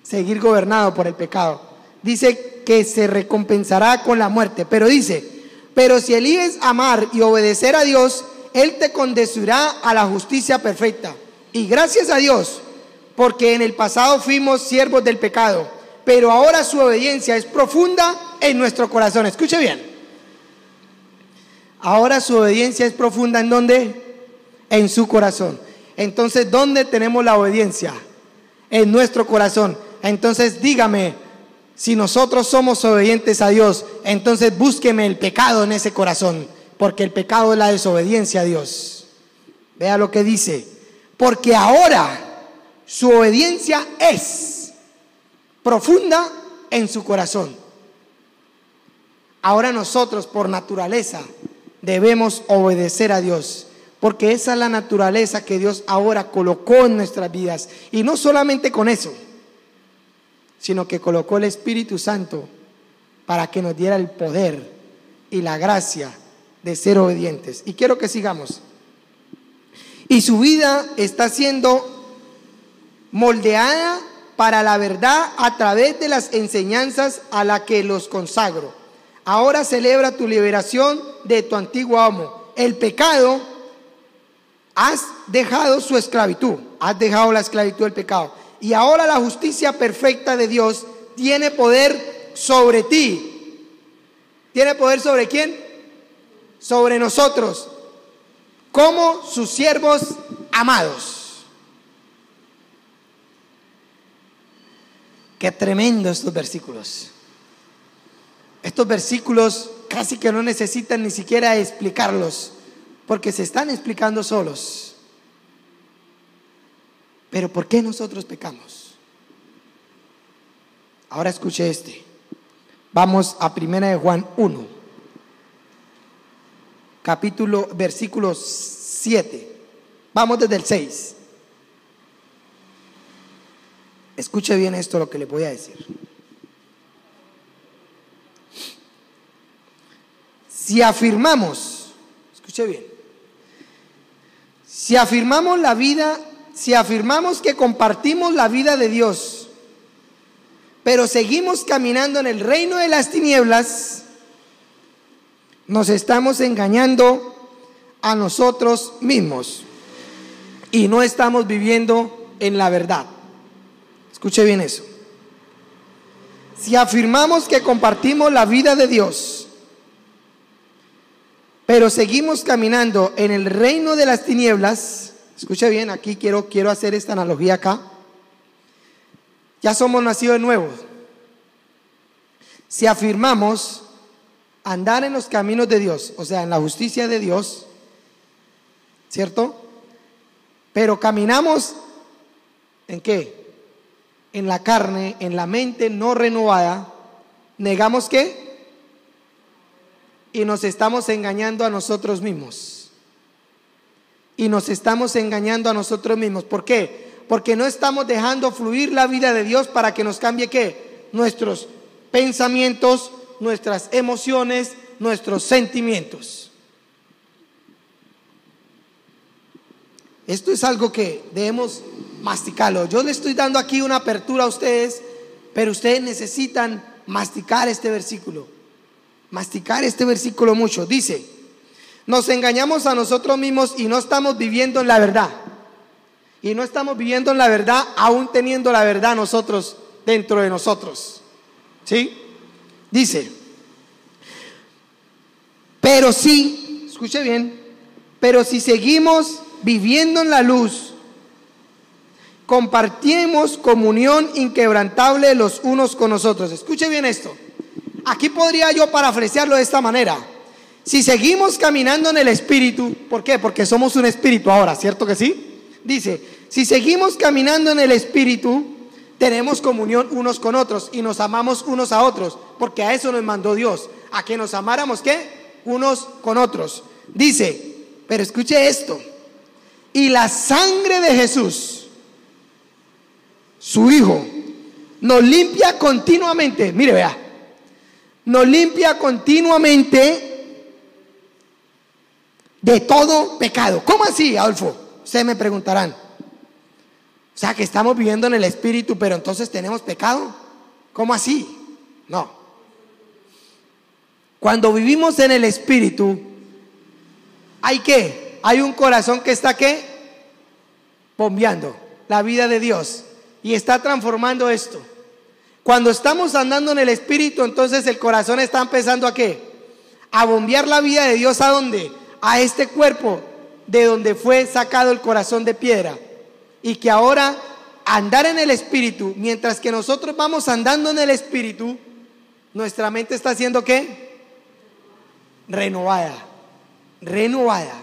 seguir gobernado por el pecado, dice que se recompensará con la muerte. Pero dice, pero si eliges amar y obedecer a Dios, Él te conducirá a la justicia perfecta. Y gracias a Dios, porque en el pasado fuimos siervos del pecado, pero ahora su obediencia es profunda en nuestro corazón. Escuche bien. Ahora su obediencia es profunda, ¿en dónde? En su corazón. Entonces, ¿dónde tenemos la obediencia? En nuestro corazón. Entonces, dígame, si nosotros somos obedientes a Dios, entonces búsqueme el pecado en ese corazón, porque el pecado es la desobediencia a Dios. Vea lo que dice: porque ahora su obediencia es profunda en su corazón. Ahora nosotros, por naturaleza, debemos obedecer a Dios, porque esa es la naturaleza que Dios ahora colocó en nuestras vidas. Y no solamente con eso, sino que colocó el Espíritu Santo para que nos diera el poder y la gracia de ser obedientes. Y quiero que sigamos. Y su vida está siendo moldeada para la verdad a través de las enseñanzas a las que los consagro. Ahora celebra tu liberación de tu antiguo amo, el pecado. Has dejado su esclavitud, has dejado la esclavitud del pecado, y ahora la justicia perfecta de Dios tiene poder sobre ti. ¿Tiene poder sobre quién? Sobre nosotros, como sus siervos amados. Qué tremendo estos versículos. Estos versículos casi que no necesitan ni siquiera explicarlos, porque se están explicando solos. Pero ¿por qué nosotros pecamos? Ahora escuche este. Vamos a 1 de Juan 1, versículo 7. Vamos desde el 6. Escuche bien esto, lo que le voy a decir. si afirmamos, escuche bien, si afirmamos la vida, si afirmamos que compartimos la vida de Dios, pero seguimos caminando en el reino de las tinieblas, nos estamos engañando a nosotros mismos y no estamos viviendo en la verdad. Escuche bien eso. Si afirmamos que compartimos la vida de Dios, pero seguimos caminando en el reino de las tinieblas, escuche bien, aquí quiero hacer esta analogía acá. Ya somos nacidos de nuevo. Si afirmamos andar en los caminos de Dios, o sea, en la justicia de Dios, ¿cierto? Pero caminamos ¿en qué? En la carne, en la mente no renovada. ¿Negamos qué? Y nos estamos engañando a nosotros mismos. Y nos estamos engañando a nosotros mismos. ¿Por qué? Porque no estamos dejando fluir la vida de Dios para que nos cambie ¿qué? Nuestros pensamientos, nuestras emociones, nuestros sentimientos. Esto es algo que debemos masticarlo. Yo le estoy dando aquí una apertura a ustedes, pero ustedes necesitan masticar este versículo. Masticar este versículo mucho. Dice, nos engañamos a nosotros mismos y no estamos viviendo en la verdad. Y no estamos viviendo en la verdad, aún teniendo la verdad nosotros dentro de nosotros. ¿Sí? Dice, pero sí, escuche bien, pero si seguimos viviendo en la luz, compartimos comunión inquebrantable los unos con los otros. Escuche bien esto. Aquí podría yo parafrasearlo de esta manera. Si seguimos caminando en el Espíritu, ¿por qué? Porque somos un Espíritu ahora, ¿cierto que sí? Dice, si seguimos caminando en el Espíritu, tenemos comunión unos con otros y nos amamos unos a otros, porque a eso nos mandó Dios, a que nos amáramos ¿qué? Unos con otros. Dice, pero escuche esto, y la sangre de Jesús, su Hijo, nos limpia continuamente. Mire, vea, nos limpia continuamente de todo pecado. ¿Cómo así, Adolfo? Ustedes me preguntarán. O sea, que estamos viviendo en el Espíritu, pero entonces tenemos pecado. ¿Cómo así? No. Cuando vivimos en el Espíritu, ¿hay qué? Hay un corazón que está ¿qué? Bombeando la vida de Dios y está transformando esto. Cuando estamos andando en el Espíritu, entonces el corazón está empezando ¿a qué? A bombear la vida de Dios. ¿A dónde? A este cuerpo de donde fue sacado el corazón de piedra. Y que ahora andar en el Espíritu, mientras que nosotros vamos andando en el Espíritu, nuestra mente está haciendo ¿qué? Renovada. Renovada.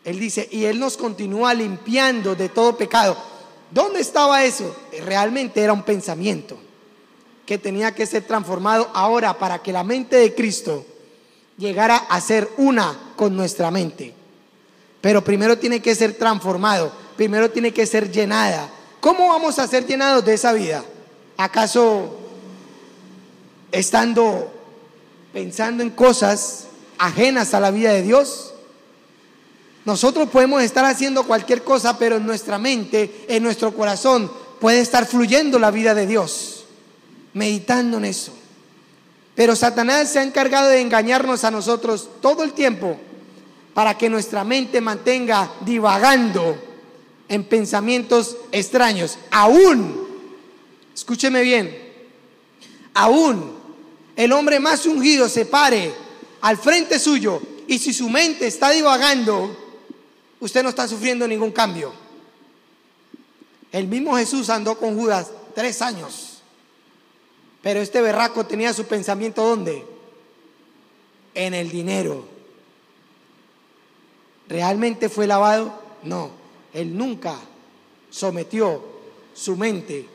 Él dice, y Él nos continúa limpiando de todo pecado. ¿Dónde estaba eso? Realmente era un pensamiento que tenía que ser transformado ahora para que la mente de Cristo llegara a ser una con nuestra mente. Pero primero tiene que ser transformado, primero tiene que ser llenada. ¿Cómo vamos a ser llenados de esa vida? ¿Acaso estando pensando en cosas ajenas a la vida de Dios? Nosotros podemos estar haciendo cualquier cosa, pero en nuestra mente, en nuestro corazón, puede estar fluyendo la vida de Dios, meditando en eso. Pero Satanás se ha encargado de engañarnos a nosotros todo el tiempo para que nuestra mente mantenga divagando en pensamientos extraños. Aún, escúcheme bien, aún el hombre más ungido se pare al frente suyo y si su mente está divagando, usted no está sufriendo ningún cambio. El mismo Jesús andó con Judas 3 años, pero este berraco tenía su pensamiento ¿dónde? En el dinero. ¿Realmente fue lavado? No, él nunca sometió su mente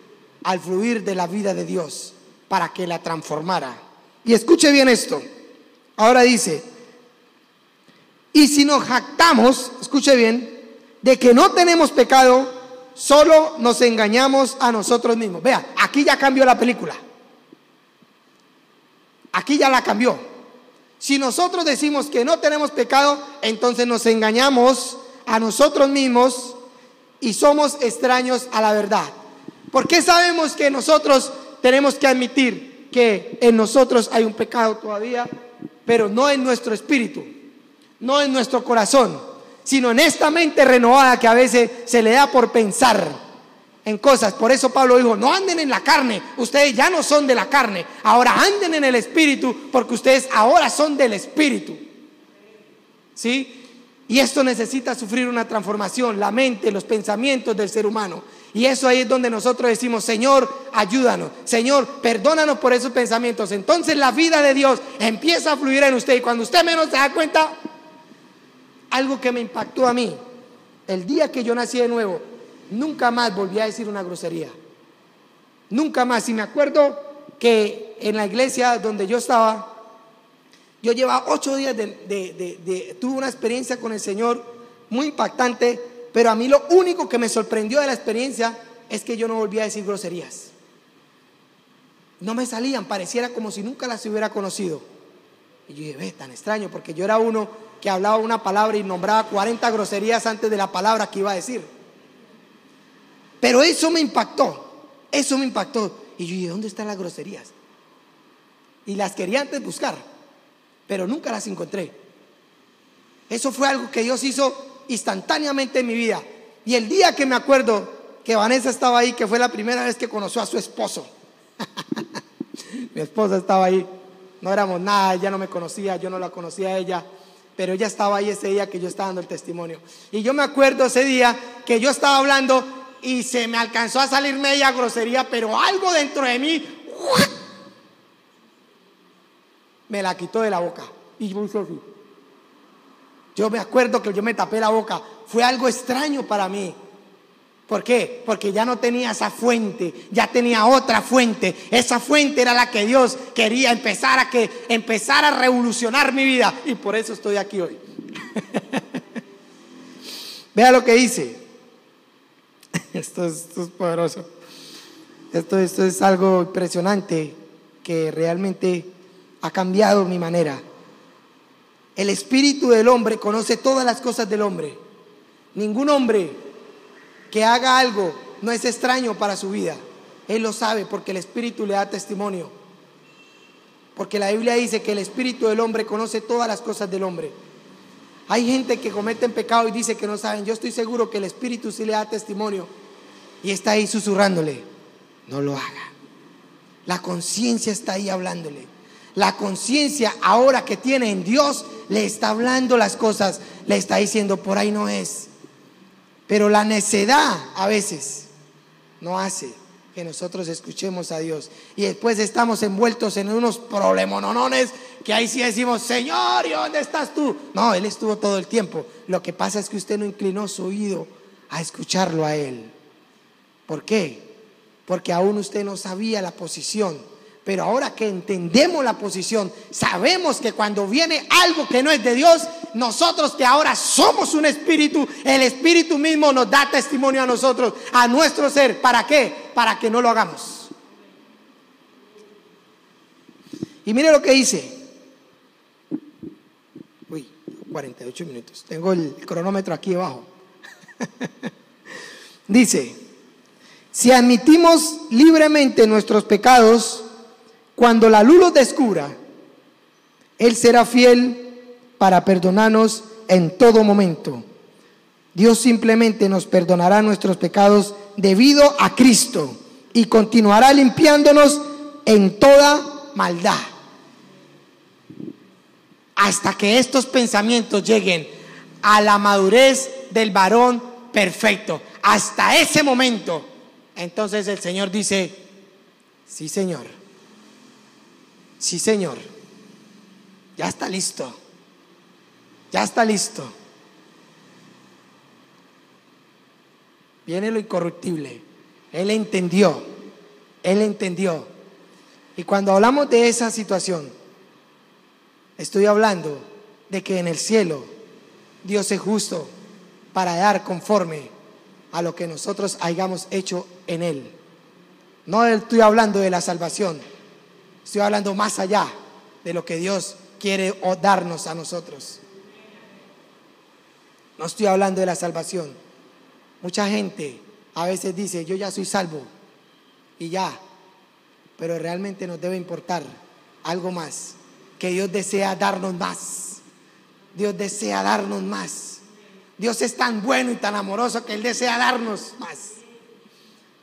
al fluir de la vida de Dios para que la transformara. Y escuche bien esto. Ahora dice, y si nos jactamos, escuche bien, de que no tenemos pecado, solo nos engañamos a nosotros mismos. Vea, aquí ya cambió la película. Aquí ya la cambió. Si nosotros decimos que no tenemos pecado, entonces nos engañamos a nosotros mismos y somos extraños a la verdad. ¿Por qué sabemos que nosotros tenemos que admitir que en nosotros hay un pecado todavía, pero no en nuestro espíritu, no en nuestro corazón, sino en esta mente renovada que a veces se le da por pensar en cosas? Por eso Pablo dijo: no anden en la carne, ustedes ya no son de la carne, ahora anden en el espíritu, porque ustedes ahora son del espíritu. ¿Sí? Y esto necesita sufrir una transformación, la mente, los pensamientos del ser humano. Y eso ahí es donde nosotros decimos: Señor, ayúdanos, Señor, perdónanos por esos pensamientos. Entonces la vida de Dios empieza a fluir en usted, y cuando usted menos se da cuenta, algo que me impactó a mí, el día que yo nací de nuevo, nunca más volví a decir una grosería, nunca más. Y me acuerdo que en la iglesia donde yo estaba, yo llevaba 8 días tuve una experiencia con el Señor muy impactante, pero a mí lo único que me sorprendió de la experiencia es que yo no volví a decir groserías. No me salían, pareciera como si nunca las hubiera conocido. Y yo dije: tan extraño, porque yo era uno que hablaba una palabra y nombraba 40 groserías antes de la palabra que iba a decir. Pero eso me impactó. Y yo dije: ¿dónde están las groserías? Y las quería antes buscar, pero nunca las encontré. Eso fue algo que Dios hizo instantáneamente en mi vida. Y el día que me acuerdo que Vanessa estaba ahí, que fue la primera vez que conoció a su esposo. Mi esposa estaba ahí, no éramos nada, ella no me conocía, yo no la conocía a ella, pero ella estaba ahí ese día que yo estaba dando el testimonio. Y yo me acuerdo ese día que yo estaba hablando y se me alcanzó a salir media grosería, pero algo dentro de mí me la quitó de la boca. Y yo hice así. Yo me acuerdo que yo me tapé la boca. Fue algo extraño para mí. ¿Por qué? Porque ya no tenía esa fuente, ya tenía otra fuente. Esa fuente era la que Dios quería empezar a revolucionar mi vida. Y por eso estoy aquí hoy. Vea lo que dice. Esto es poderoso. Esto es algo impresionante que realmente ha cambiado mi manera. El espíritu del hombre conoce todas las cosas del hombre. Ningún hombre que haga algo no es extraño para su vida. Él lo sabe porque el espíritu le da testimonio. Porque la Biblia dice que el espíritu del hombre conoce todas las cosas del hombre. Hay gente que comete pecado y dice que no saben. Yo estoy seguro que el espíritu sí le da testimonio y está ahí susurrándole: no lo haga. La conciencia está ahí hablándole. La conciencia, ahora que tiene en Dios, le está hablando las cosas, le está diciendo: por ahí no es. Pero la necedad a veces no hace que nosotros escuchemos a Dios, y después estamos envueltos en unos problemonones que ahí sí decimos: Señor, ¿y dónde estás tú? No, Él estuvo todo el tiempo. Lo que pasa es que usted no inclinó su oído a escucharlo a Él. ¿Por qué? Porque aún usted no sabía la posición. Pero ahora que entendemos la posición, sabemos que cuando viene algo que no es de Dios, nosotros que ahora somos un espíritu, el espíritu mismo nos da testimonio a nosotros, a nuestro ser. ¿Para qué? Para que no lo hagamos. Y mire lo que dice. 48 minutos. Tengo el cronómetro aquí abajo. Dice: si admitimos libremente nuestros pecados, cuando la luz los descubra, Él será fiel para perdonarnos en todo momento. Dios simplemente nos perdonará nuestros pecados debido a Cristo y continuará limpiándonos en toda maldad. Hasta que estos pensamientos lleguen a la madurez del varón perfecto. Hasta ese momento, entonces el Señor dice: sí, Señor. Sí, Señor, ya está listo, ya está listo. Viene lo incorruptible. Él entendió. Y cuando hablamos de esa situación, estoy hablando de que en el cielo Dios es justo para dar conforme a lo que nosotros hayamos hecho en Él. No estoy hablando de la salvación. Estoy hablando más allá de lo que Dios quiere darnos a nosotros. No estoy hablando de la salvación. Mucha gente a veces dice: yo ya soy salvo y ya, pero realmente nos debe importar algo más, que Dios desea darnos más. Dios desea darnos más. Dios es tan bueno y tan amoroso que Él desea darnos más.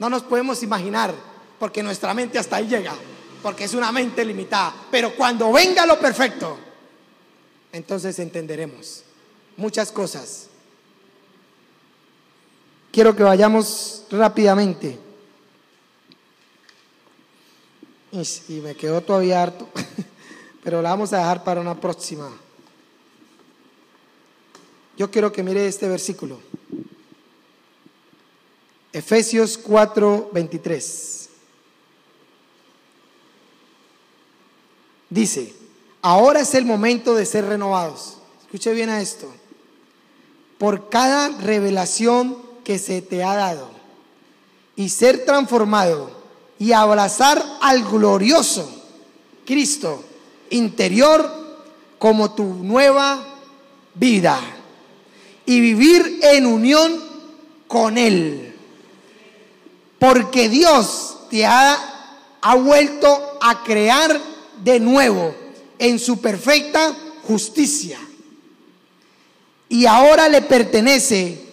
No nos podemos imaginar, porque nuestra mente hasta ahí llega, porque es una mente limitada. Pero cuando venga lo perfecto, entonces entenderemos muchas cosas. Quiero que vayamos rápidamente. Y me quedó todavía harto, pero la vamos a dejar para una próxima. Yo quiero que mire este versículo. Efesios 4:23. Dice: ahora es el momento de ser renovados. Escuche bien a esto. Por cada revelación que se te ha dado, y ser transformado y abrazar al glorioso Cristo interior como tu nueva vida, y vivir en unión con Él, porque Dios te ha vuelto a crear de nuevo en su perfecta justicia, y ahora le pertenece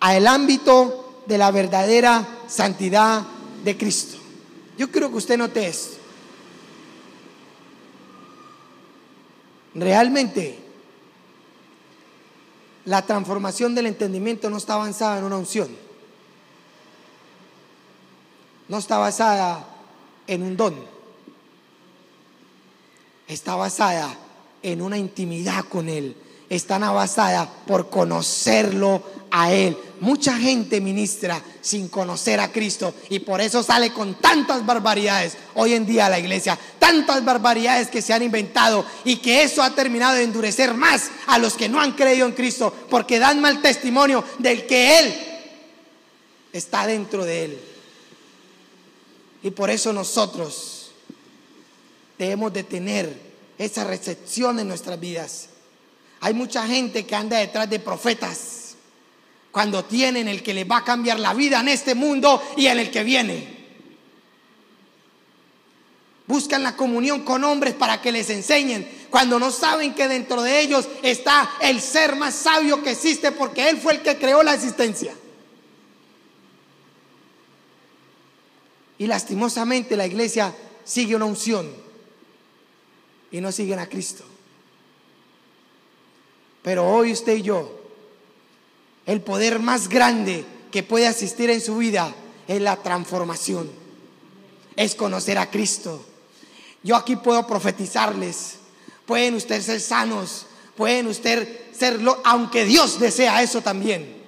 al ámbito de la verdadera santidad de Cristo. Yo quiero que usted note esto. Realmente la transformación del entendimiento no está basada en una unción, no está basada en un don, está basada en una intimidad con Él, está basada por conocerlo a Él. Mucha gente ministra sin conocer a Cristo, y por eso sale con tantas barbaridades hoy en día a la iglesia, tantas barbaridades que se han inventado, y que eso ha terminado de endurecer más a los que no han creído en Cristo, porque dan mal testimonio del que Él está dentro de Él. Y por eso nosotros debemos de tener esa recepción en nuestras vidas. Hay mucha gente que anda detrás de profetas, cuando tienen el que les va a cambiar la vida en este mundo y en el que viene. Buscan la comunión con hombres para que les enseñen, cuando no saben que dentro de ellos está el ser más sabio que existe, porque Él fue el que creó la existencia. Y lastimosamente la iglesia sigue una unción y no siguen a Cristo. Pero hoy usted y yo, el poder más grande que puede asistir en su vida es la transformación, es conocer a Cristo. Yo aquí puedo profetizarles: pueden ustedes ser sanos, pueden ustedes serlo, aunque Dios desea eso también,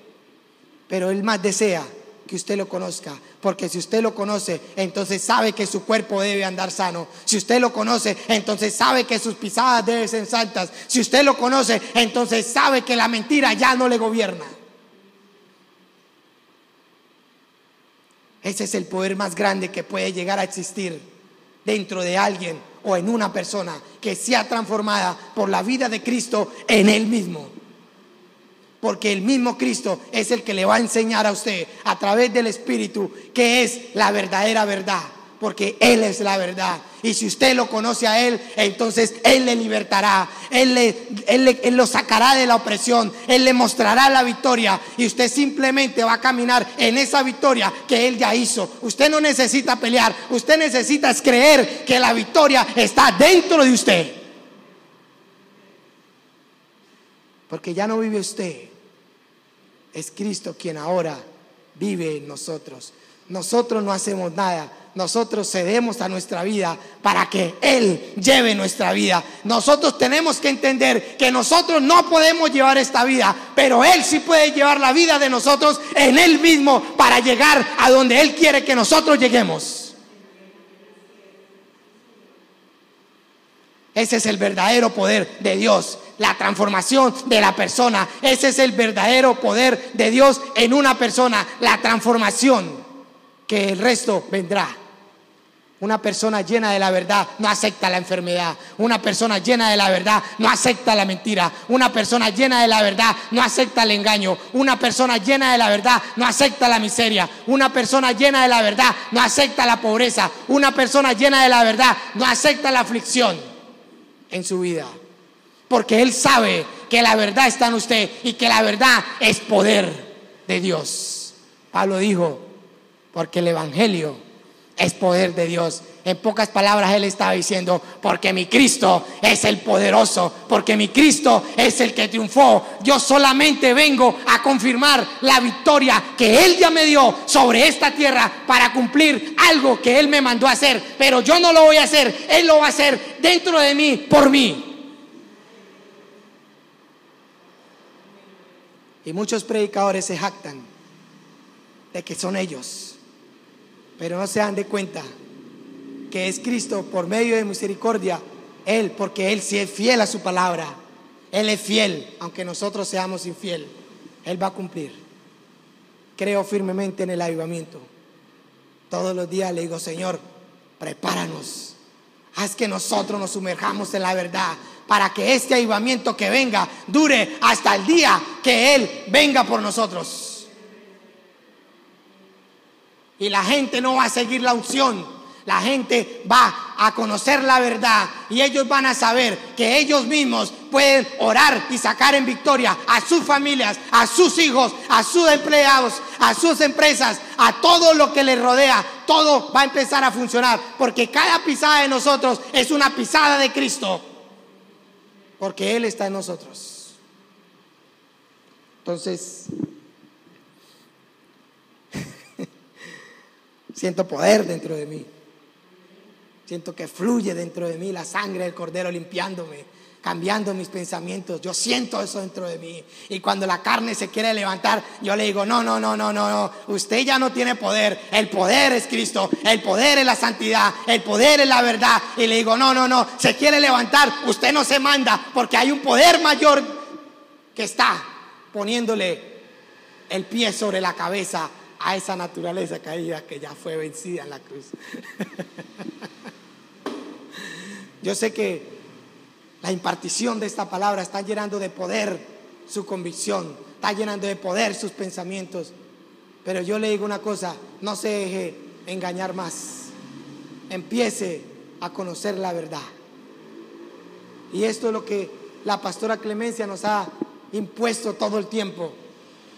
pero Él más desea que usted lo conozca, porque si usted lo conoce, entonces sabe que su cuerpo debe andar sano. Si usted lo conoce, entonces sabe que sus pisadas deben ser santas. Si usted lo conoce, entonces sabe que la mentira ya no le gobierna. Ese es el poder más grande que puede llegar a existir dentro de alguien o en una persona que sea transformada por la vida de Cristo en Él mismo. Porque el mismo Cristo es el que le va a enseñar a usted a través del Espíritu qué es la verdadera verdad, porque Él es la verdad. Y si usted lo conoce a Él, entonces Él le libertará, Él lo sacará de la opresión, Él le mostrará la victoria, y usted simplemente va a caminar en esa victoria que Él ya hizo. Usted no necesita pelear, usted necesita creer que la victoria está dentro de usted. Porque ya no vive usted, es Cristo quien ahora vive en nosotros. Nosotros no hacemos nada, nosotros cedemos a nuestra vida para que Él lleve nuestra vida. Nosotros tenemos que entender que nosotros no podemos llevar esta vida, pero Él sí puede llevar la vida de nosotros en Él mismo para llegar a donde Él quiere que nosotros lleguemos. Ese es el verdadero poder de Dios, la transformación de la persona. Ese es el verdadero poder de Dios en una persona, la transformación, que el resto vendrá. Una persona llena de la verdad no acepta la enfermedad. Una persona llena de la verdad no acepta la mentira. Una persona llena de la verdad no acepta el engaño. Una persona llena de la verdad no acepta la miseria. Una persona llena de la verdad no acepta la pobreza. Una persona llena de la verdad no acepta la aflicción en su vida. Porque él sabe que la verdad está en usted y que la verdad es poder de Dios. Pablo dijo, porque el evangelio es poder de Dios. En pocas palabras él estaba diciendo, porque mi Cristo es el poderoso, porque mi Cristo es el que triunfó. Yo solamente vengo a confirmar la victoria que él ya me dio sobre esta tierra para cumplir algo que él me mandó a hacer. Pero yo no lo voy a hacer, él lo va a hacer dentro de mí, por mí. Y muchos predicadores se jactan de que son ellos, pero no se dan de cuenta que es Cristo por medio de misericordia, Él, porque Él sí es fiel a su palabra. Él es fiel, aunque nosotros seamos infiel, Él va a cumplir. Creo firmemente en el avivamiento. Todos los días le digo, Señor, prepáranos, haz que nosotros nos sumerjamos en la verdad, para que este avivamiento que venga dure hasta el día que Él venga por nosotros. Y la gente no va a seguir la unción, la gente va a conocer la verdad y ellos van a saber que ellos mismos pueden orar y sacar en victoria a sus familias, a sus hijos, a sus empleados, a sus empresas, a todo lo que les rodea. Todo va a empezar a funcionar, porque cada pisada de nosotros es una pisada de Cristo, porque Él está en nosotros. Entonces, siento poder dentro de mí. Siento que fluye dentro de mí la sangre del Cordero limpiándome, cambiando mis pensamientos. Yo siento eso dentro de mí. Y cuando la carne se quiere levantar, yo le digo, no. Usted ya no tiene poder. El poder es Cristo. El poder es la santidad. El poder es la verdad. Y le digo, no. Se quiere levantar. Usted no se manda, porque hay un poder mayor que está poniéndole el pie sobre la cabeza a esa naturaleza caída que ya fue vencida en la cruz. Yo sé que la impartición de esta palabra está llenando de poder su convicción, está llenando de poder sus pensamientos. Pero yo le digo una cosa, no se deje engañar más. Empiece a conocer la verdad. Y esto es lo que la pastora Clemencia nos ha impuesto todo el tiempo.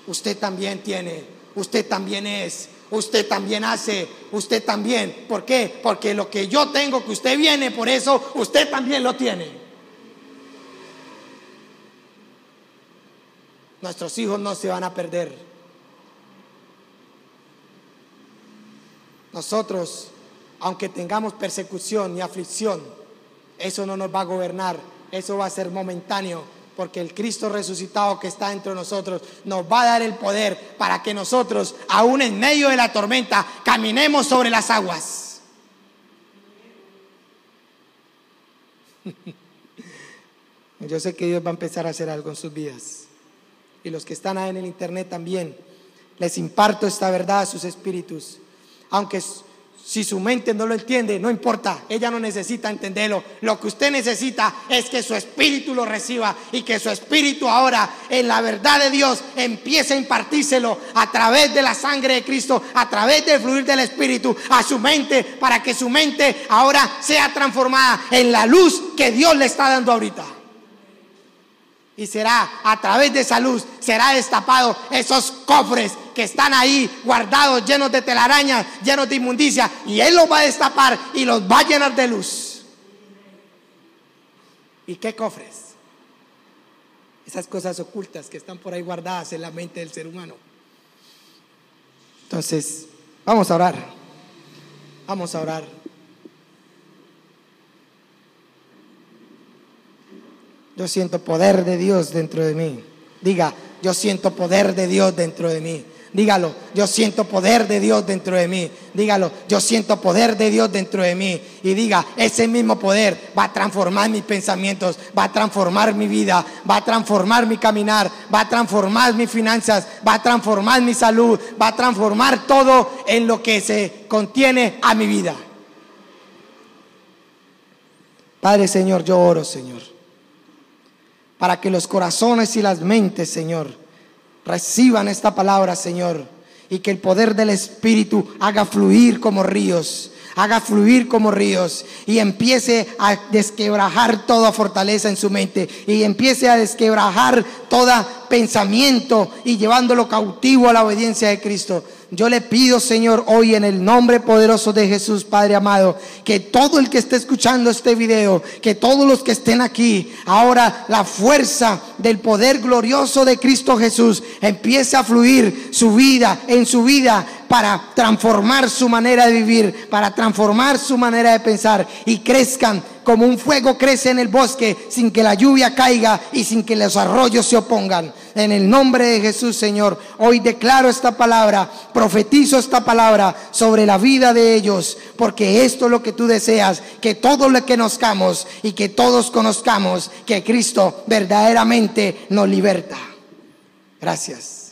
Usted también tiene, usted también es, usted también hace, usted también. ¿Por qué? Porque lo que yo tengo que usted viene, por eso usted también lo tiene. Nuestros hijos no se van a perder. Nosotros, aunque tengamos persecución y aflicción, eso no nos va a gobernar, eso va a ser momentáneo. Porque el Cristo resucitado que está dentro de nosotros nos va a dar el poder para que nosotros, aún en medio de la tormenta, caminemos sobre las aguas. Yo sé que Dios va a empezar a hacer algo en sus vidas. Y los que están ahí en el internet también, les imparto esta verdad a sus espíritus. Aunque si su mente no lo entiende, no importa, ella no necesita entenderlo. Lo que usted necesita es que su espíritu lo reciba y que su espíritu ahora, en la verdad de Dios, empiece a impartírselo a través de la sangre de Cristo, a través del fluir del espíritu a su mente, para que su mente ahora sea transformada en la luz que Dios le está dando ahorita. Y será a través de esa luz, será destapado esos cofres que están ahí guardados, llenos de telarañas, llenos de inmundicia, y Él los va a destapar y los va a llenar de luz. ¿Y qué cofres? Esas cosas ocultas que están por ahí guardadas en la mente del ser humano. Entonces, vamos a orar. Vamos a orar. Yo siento poder de Dios dentro de mí. Diga, yo siento poder de Dios dentro de mí. Dígalo, yo siento poder de Dios dentro de mí. Dígalo, yo siento poder de Dios dentro de mí. Y diga, ese mismo poder va a transformar mis pensamientos, va a transformar mi vida, va a transformar mi caminar, va a transformar mis finanzas, va a transformar mi salud, va a transformar todo en lo que se contiene a mi vida. Padre, Señor, yo oro, Señor, para que los corazones y las mentes, Señor, reciban esta palabra, Señor, y que el poder del Espíritu haga fluir como ríos, y empiece a desquebrajar toda fortaleza en su mente, y empiece a desquebrajar todo pensamiento y llevándolo cautivo a la obediencia de Cristo. Yo le pido, Señor, hoy en el nombre poderoso de Jesús, Padre amado, que todo el que esté escuchando este video, que todos los que estén aquí, ahora la fuerza del poder glorioso de Cristo Jesús empiece a fluir en su vida, para transformar su manera de vivir, para transformar su manera de pensar, y crezcan como un fuego crece en el bosque sin que la lluvia caiga y sin que los arroyos se opongan. En el nombre de Jesús, Señor, hoy declaro esta palabra, profetizo esta palabra sobre la vida de ellos, porque esto es lo que tú deseas, que todos lo conozcamos y que todos conozcamos que Cristo verdaderamente nos liberta. Gracias.